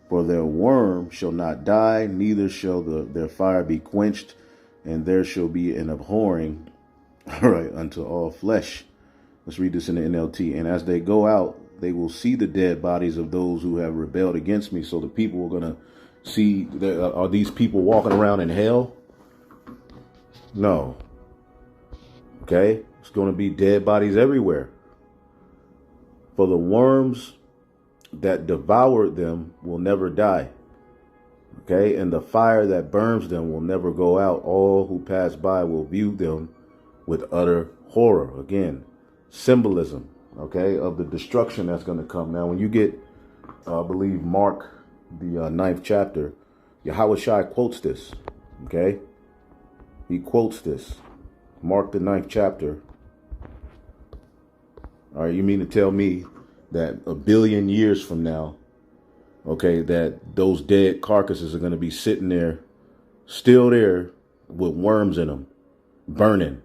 S1: for their worm shall not die, neither shall their fire be quenched, and there shall be an abhorring, all right, unto all flesh. Let's read this in the NLT. And as they go out, they will see the dead bodies of those who have rebelled against me. So the people are going to see, are these people walking around in hell? No. Okay, it's going to be dead bodies everywhere. For the worms that devoured them will never die. Okay, and the fire that burns them will never go out. All who pass by will view them with utter horror. Again, symbolism, okay, of the destruction that's going to come. Now, when you get, I believe, Mark, the 9th chapter, Yahushua quotes this, okay? He quotes this. Mark the 9th chapter. All right, you mean to tell me that a billion years from now, okay, that those dead carcasses are going to be sitting there, still there, with worms in them, burning?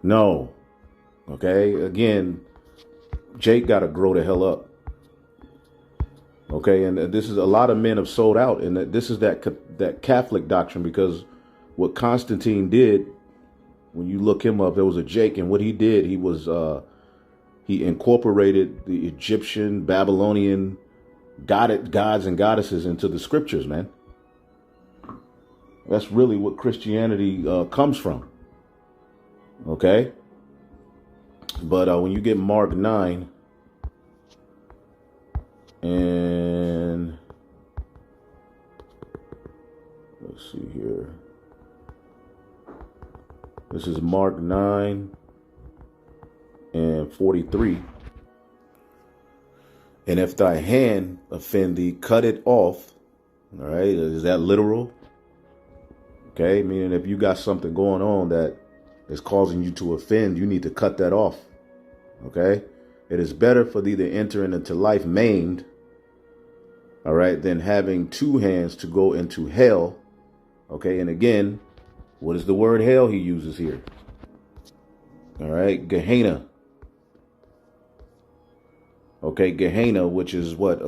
S1: No. Okay, again, Jake got to grow the hell up. Okay, and this is, a lot of men have sold out, and this is that Catholic doctrine, because what Constantine did, when you look him up, there was a Jake, and what he did, he was he incorporated the Egyptian, Babylonian gods and goddesses into the scriptures, man. That's really what Christianity comes from. Okay, but when you get Mark 9, and let's see here. This is Mark 9 and 43. And if thy hand offend thee, cut it off. All right, is that literal? Okay, meaning if you got something going on that is causing you to offend, you need to cut that off. Okay, it is better for thee to enter into life maimed, all right, than having two hands to go into hell. Okay, and again, what is the word hell he uses here? All right, Gehenna. Okay, Gehenna, which is what?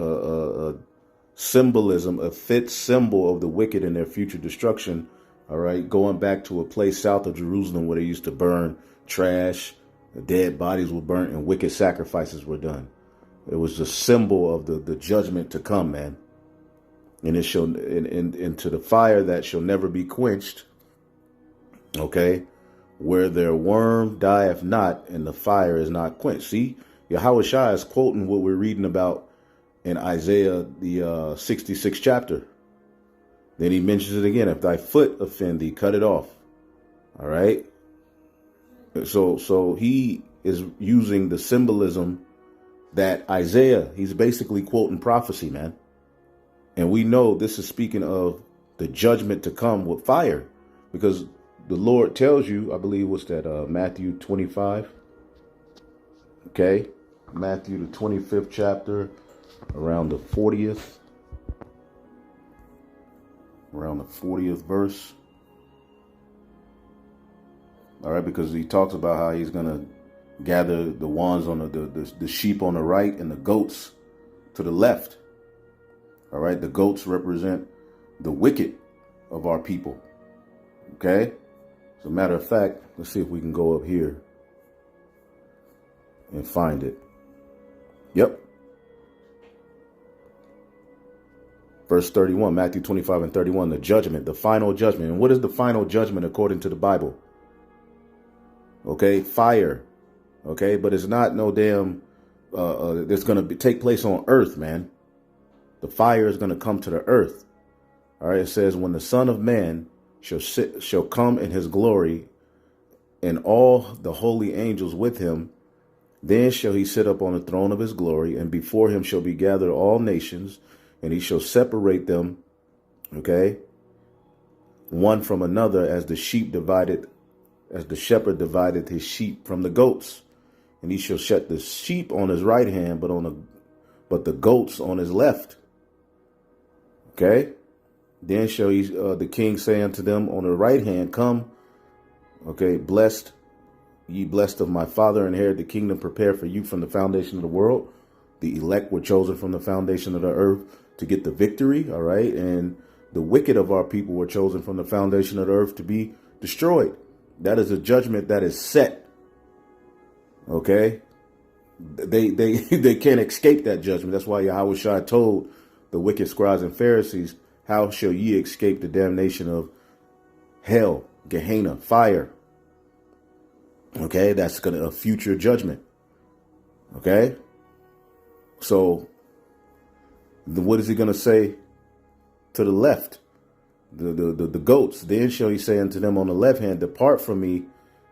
S1: Symbolism, a fit symbol of the wicked and their future destruction. All right, going back to a place south of Jerusalem where they used to burn trash, the dead bodies were burnt, and wicked sacrifices were done. It was a symbol of the judgment to come, man. And it shall into the fire that shall never be quenched. Okay, where their worm dieth not, and the fire is not quenched. See, Yahushua is quoting what we're reading about in Isaiah, the 66th chapter. Then he mentions it again. If thy foot offend thee, cut it off. All right. So he is using the symbolism that Isaiah, he's basically quoting prophecy, man. And we know this is speaking of the judgment to come with fire, because the Lord tells you, I believe, what's that? Matthew 25. Okay. Matthew, the 25th chapter, around the 40th. Around the 40th verse. All right, because he talks about how he's going to gather the ones on the sheep on the right and the goats to the left. All right, the goats represent the wicked of our people. Okay, as a matter of fact, let's see if we can go up here and find it. Yep. Verse 31, Matthew 25 and 31, the judgment, the final judgment. And what is the final judgment according to the Bible? Okay, fire. Okay, but it's not no damn, it's going to take place on earth, man. The fire is going to come to the earth. All right, it says, when the Son of Man shall come in his glory, and all the holy angels with him, then shall he sit up on the throne of his glory, and before him shall be gathered all nations, and he shall separate them, okay, one from another, as the shepherd divided his sheep from the goats. And he shall set the sheep on his right hand, but the goats on his left. Okay. Then shall the king say unto them on the right hand, come, Okay, blessed, ye blessed of my Father, inherit the kingdom prepared for you from the foundation of the world. The elect were chosen from the foundation of the earth to get the victory. All right. And the wicked of our people were chosen from the foundation of the earth to be destroyed. That is a judgment that is set. Okay. They can't escape that judgment. That's why Yahweh Shai told the wicked scribes and Pharisees, how shall ye escape the damnation of hell, Gehenna, fire? Okay, that's a future judgment. Okay, so what is he going to say to the left? The goats. Then shall he say unto them on the left hand, depart from me,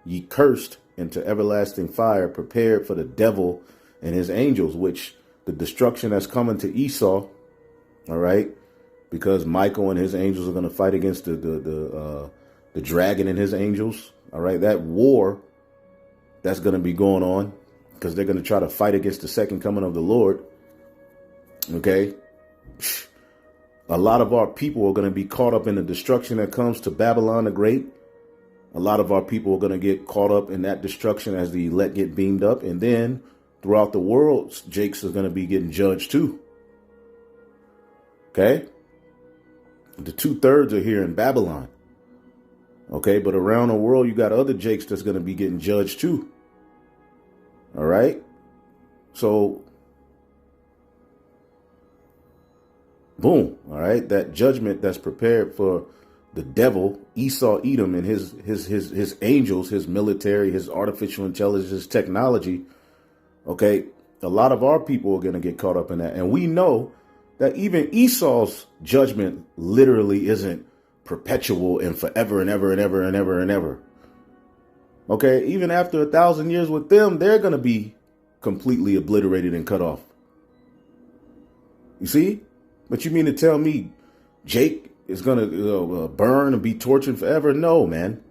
S1: ye cursed, into everlasting fire, prepared for the devil and his angels, which the destruction that's coming to Esau. All right, because Michael and his angels are going to fight against the dragon and his angels. All right, that war that's going to be going on because they're going to try to fight against the second coming of the Lord. Okay, a lot of our people are going to be caught up in the destruction that comes to Babylon the Great. A lot of our people are going to get caught up in that destruction as the elect get beamed up. And then throughout the world, Jakes is going to be getting judged too. Okay. The 2/3 are here in Babylon. Okay. But around the world, you got other Jakes that's going to be getting judged too. All right. So, boom. All right. That judgment that's prepared for the devil, Esau, Edom, and his angels, his military, his artificial intelligence, his technology. Okay, a lot of our people are going to get caught up in that. And we know that even Esau's judgment literally isn't perpetual and forever and ever and ever and ever and ever. Okay, even after 1,000 years with them, they're going to be completely obliterated and cut off. You see? But you mean to tell me Jake is going to burn and be tortured forever? No, man.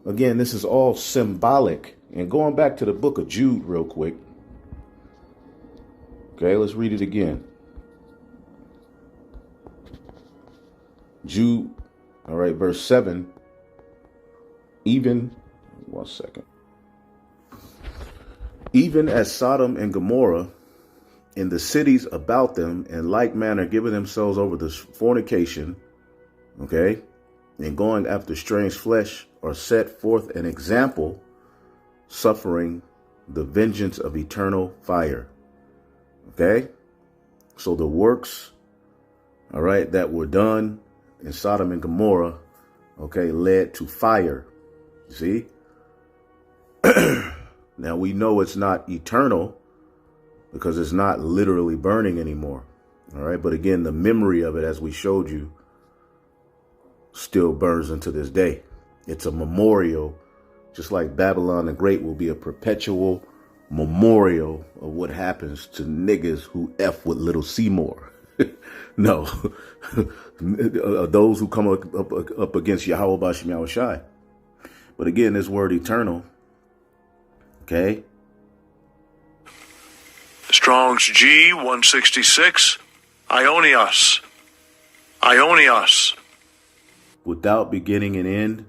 S1: Again, this is all symbolic. And going back to the book of Jude real quick. Okay, let's read it again. Jude, all right, verse 7. Even as Sodom and Gomorrah in the cities about them in like manner giving themselves over to fornication, okay, and going after strange flesh, are set forth an example, suffering the vengeance of eternal fire. Okay, so the works, all right, that were done in Sodom and Gomorrah, okay, led to fire. See? Now we know it's not eternal because it's not literally burning anymore. All right, but again, the memory of it, as we showed you, still burns into this day. It's a memorial, just like Babylon the Great will be a perpetual memorial of what happens to niggas who F with Little Seymour. No, those who come up against Yahweh Bashim Yahweh Shai. But again, this word eternal, okay?
S3: Strong's G 166, Ionios.
S1: Without beginning and end,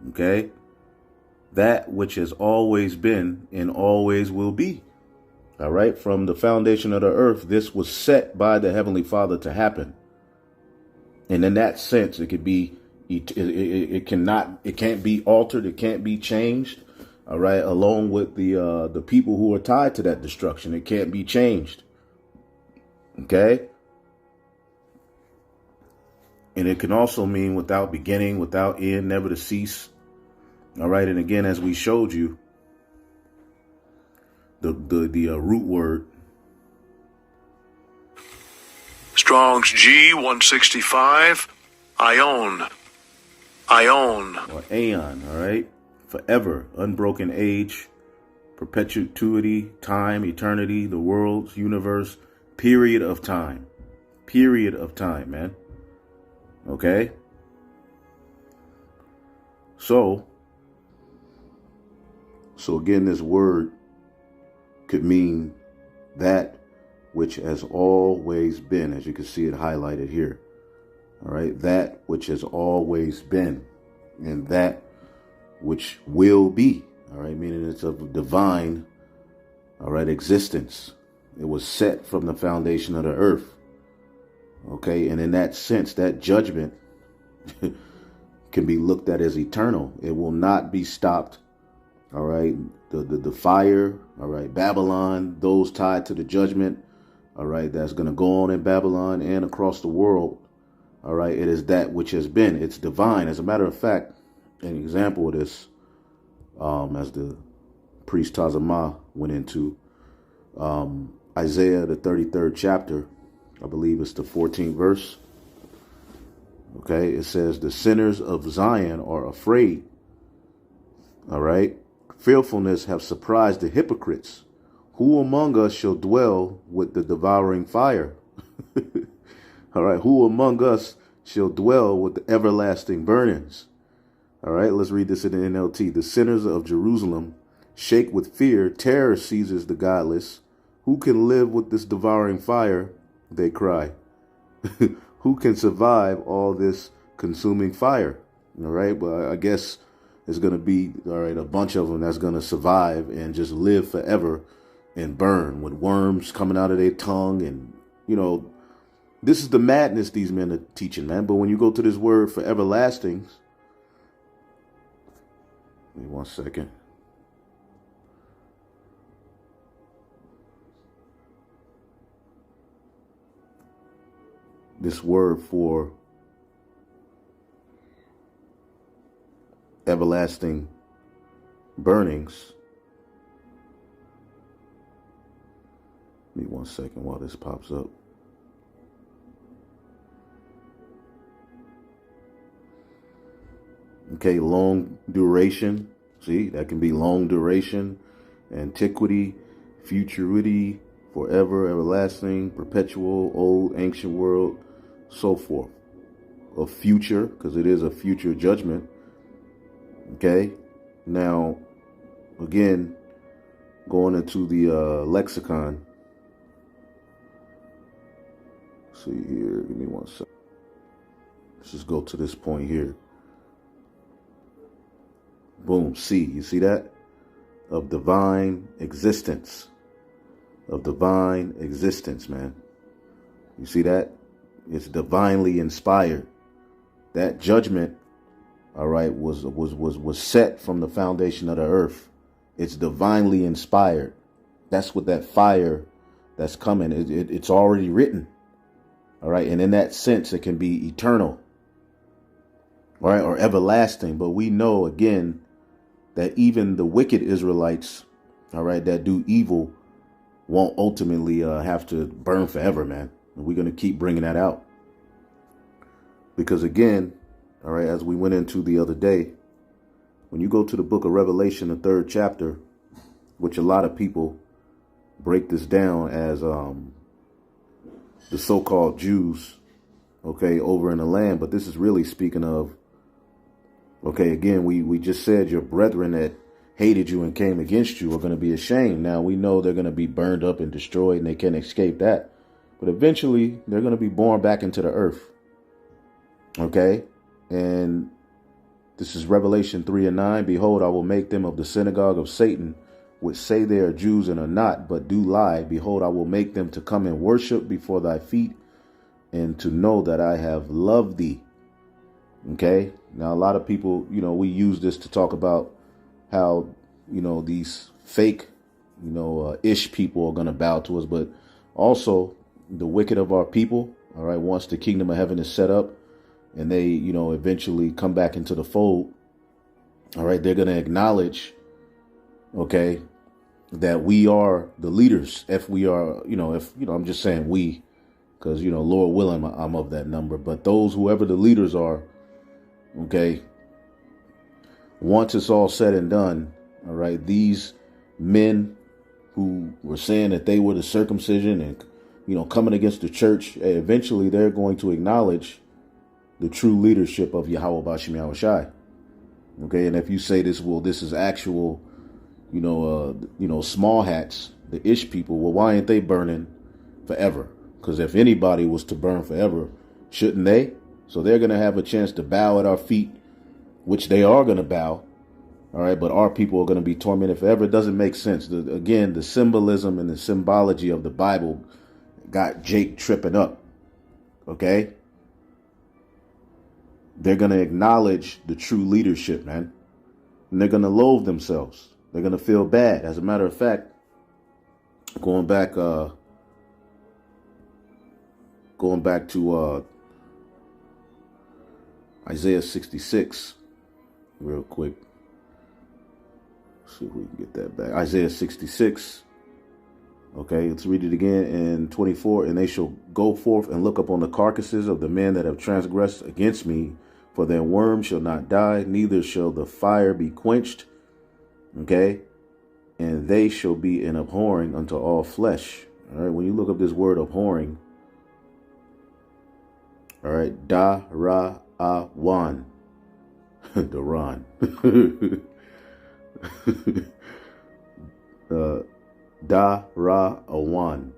S1: okay? That which has always been and always will be. All right. From the foundation of the earth, this was set by the Heavenly Father to happen. And in that sense, it could be, it can't be altered. It can't be changed. All right. Along with the people who are tied to that destruction, it can't be changed. Okay. And it can also mean without beginning, without end, never to cease. All right. And again, as we showed you, the root word.
S3: Strong's G 165, Ion.
S1: Or aeon. All right. Forever, unbroken age, perpetuity, time, eternity, the world's universe, period of time. Period of time, man. Okay. So again, this word could mean that which has always been, as you can see it highlighted here. All right. That which has always been, and that which will be, all right, meaning it's of divine, all right, existence. It was set from the foundation of the earth. Okay, and in that sense, that judgment can be looked at as eternal. It will not be stopped. All right, the fire, all right, Babylon, those tied to the judgment, all right, that's going to go on in Babylon and across the world. All right, it is that which has been. It's divine. As a matter of fact, an example of this, as the priest Tazama went into Isaiah, the 33rd chapter, I believe it's the 14th verse. Okay, it says, the sinners of Zion are afraid. All right. Fearfulness have surprised the hypocrites. Who among us shall dwell with the devouring fire? All right. Who among us shall dwell with the everlasting burnings? All right. Let's read this in the NLT. The sinners of Jerusalem shake with fear. Terror seizes the godless. Who can live with this devouring fire? They cry. Who can survive all this consuming fire? All right. Well, I guess it's going to be, all right, a bunch of them that's going to survive and just live forever and burn with worms coming out of their tongue. And, you know, this is the madness these men are teaching, man. But when you go to this word for everlasting, wait 1 second. This word for everlasting burnings. Give me 1 second while this pops up. Okay, long duration. See, that can be long duration, antiquity, futurity, forever, everlasting, perpetual, old, ancient world, so forth. A future, because it is a future judgment. Okay, now, again, going into the lexicon. Let's see here, give me 1 second. Let's just go to this point here. Boom, C, you see that? Of divine existence. Of divine existence, man. You see that? It's divinely inspired. That judgment, all right, was set from the foundation of the earth. It's divinely inspired. That's what that fire that's coming. It's already written. All right. And in that sense, it can be eternal. All right. Or everlasting. But we know, again, that even the wicked Israelites, all right, that do evil won't ultimately have to burn forever, man. And we're going to keep bringing that out. Because again, all right, as we went into the other day, when you go to the book of Revelation, the 3rd chapter, which a lot of people break this down as the so-called Jews, okay, over in the land. But this is really speaking of, okay, again, we just said your brethren that hated you and came against you are going to be ashamed. Now, we know they're going to be burned up and destroyed and they can't escape that. But eventually, they're going to be born back into the earth. Okay? And this is Revelation 3:9. Behold, I will make them of the synagogue of Satan, which say they are Jews and are not, but do lie. Behold, I will make them to come and worship before thy feet and to know that I have loved thee. Okay? Now, a lot of people, you know, we use this to talk about how, you know, these fake, you know, ish people are going to bow to us. But also the wicked of our people, all right, once the kingdom of heaven is set up and they, you know, eventually come back into the fold, all right, they're going to acknowledge, okay, that we are the leaders. If we are, you know, I'm just saying we, because, you know, Lord willing, I'm of that number. But those, whoever the leaders are, okay, once it's all said and done, all right, these men who were saying that they were the circumcision and, you know, coming against the church, eventually they're going to acknowledge the true leadership of Yahweh Bashim Yahushai. Okay, and if you say this, well, this is actual, you know, small hats, the ish people, well, why ain't they burning forever? Because if anybody was to burn forever, shouldn't they? So they're going to have a chance to bow at our feet, which they are going to bow. All right, but our people are going to be tormented forever. It doesn't make sense. Again, the symbolism and the symbology of the Bible got Jake tripping up. Okay? They're going to acknowledge the true leadership, man. And they're going to loathe themselves. They're going to feel bad. As a matter of fact, going back to Isaiah 66 real quick. Let's see if we can get that back. Isaiah 66. Okay, let's read it again in 24. And they shall go forth and look upon the carcasses of the men that have transgressed against me, for their worm shall not die, neither shall the fire be quenched. Okay, and they shall be an abhorring unto all flesh. All right, when you look up this word abhorring, all right, da ra a wan, Daran, da ra a wan.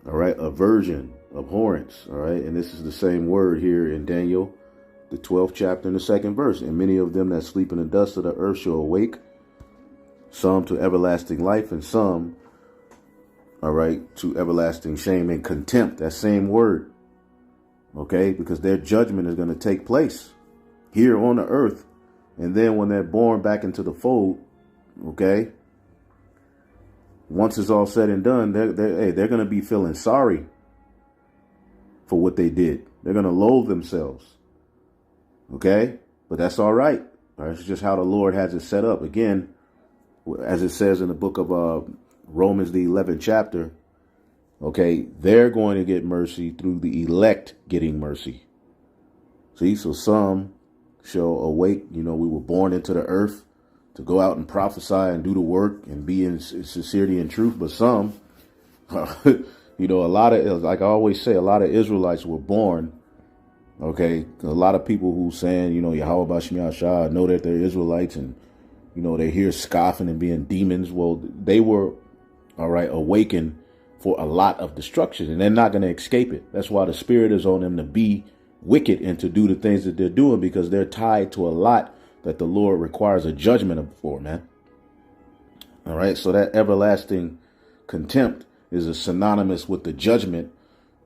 S1: All right, aversion, abhorrence. All right, and this is the same word here in Daniel, the 12th chapter, in the 2nd verse. And many of them that sleep in the dust of the earth shall awake, some to everlasting life, and some, all right, to everlasting shame and contempt. That same word. Okay, because their judgment is going to take place here on the earth. And then when they're born back into the fold, okay, once it's all said and done, they're going to be feeling sorry for what they did. They're going to loathe themselves. Okay, but that's all right. It's just how the Lord has it set up. Again, as it says in the book of Romans, the 11th chapter, okay, they're going to get mercy through the elect getting mercy. See, so some shall awake. You know, we were born into the earth to go out and prophesy and do the work and be in sincerity and truth. But some, you know, a lot of, like I always say, a lot of Israelites were born. Okay, a lot of people who saying, you know, Yahweh Bashmi Ashah, know that they're Israelites and, you know, they're here scoffing and being demons. Well, they were, all right, awakened for a lot of destruction, and they're not going to escape it. That's why the spirit is on them to be wicked and to do the things that they're doing, because they're tied to a lot that the Lord requires a judgment for, man. All right, so that everlasting contempt is a synonymous with the judgment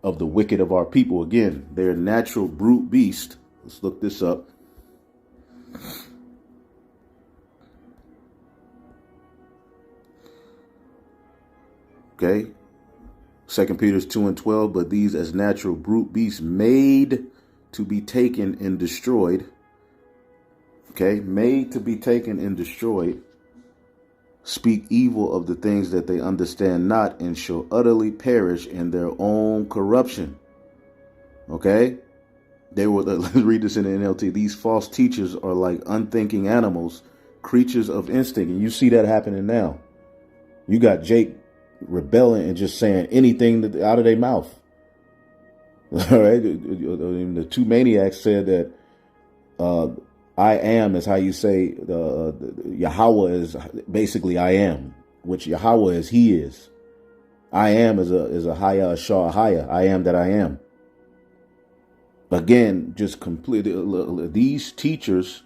S1: of the wicked of our people. Again, they're natural brute beast. Let's look this up. Okay. 2 Peter 2:12, but these as natural brute beasts made to be taken and destroyed. Okay, made to be taken and destroyed, speak evil of the things that they understand not, and shall utterly perish in their own corruption. Okay, they were, let's read this in the NLT. These false teachers are like unthinking animals, creatures of instinct. And you see that happening now. You got Jake rebelling and just saying anything out of their mouth. All right. The two maniacs said that I am is how you say Yahweh is basically I am, which Yahweh is he is. I am is a haya shah haya. I am that I am. Again, just completely these teachers,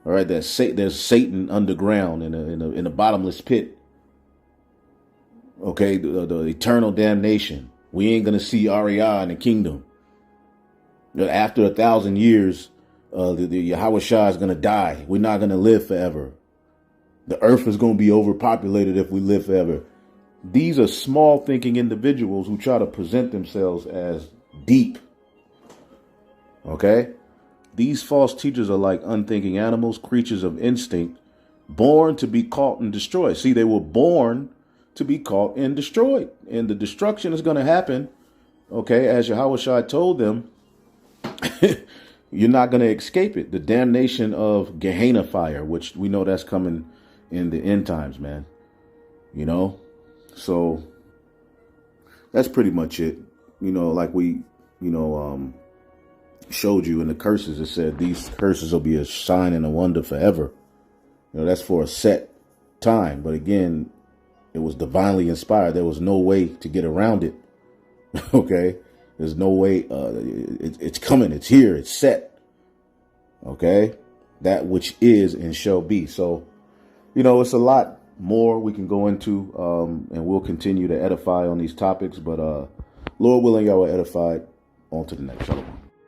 S1: all right, there's Satan underground in a bottomless pit. Okay, the eternal damnation. We ain't gonna see Ariah in the kingdom. After 1,000 years, the Yahweh Shah is gonna die. We're not gonna live forever. The earth is gonna be overpopulated if we live forever. These are small thinking individuals who try to present themselves as deep. Okay? These false teachers are like unthinking animals, creatures of instinct, born to be caught and destroyed. See, they were born to be caught and destroyed. And the destruction is going to happen, okay, as Yahweh Shai told them, you're not going to escape it. The damnation of Gehenna fire, which we know that's coming in the end times, man. You know? So that's pretty much it. You know, like we, showed you in the curses, it said these curses will be a sign and a wonder forever. You know, that's for a set time. But again, it was divinely inspired. There was no way to get around it. Okay. There's no way. It's coming. It's here. It's set. Okay. that which is and shall be. So, it's a lot more we can go into, and we'll continue to edify on these topics. But Lord willing, y'all are edified. On to the next. Shalom.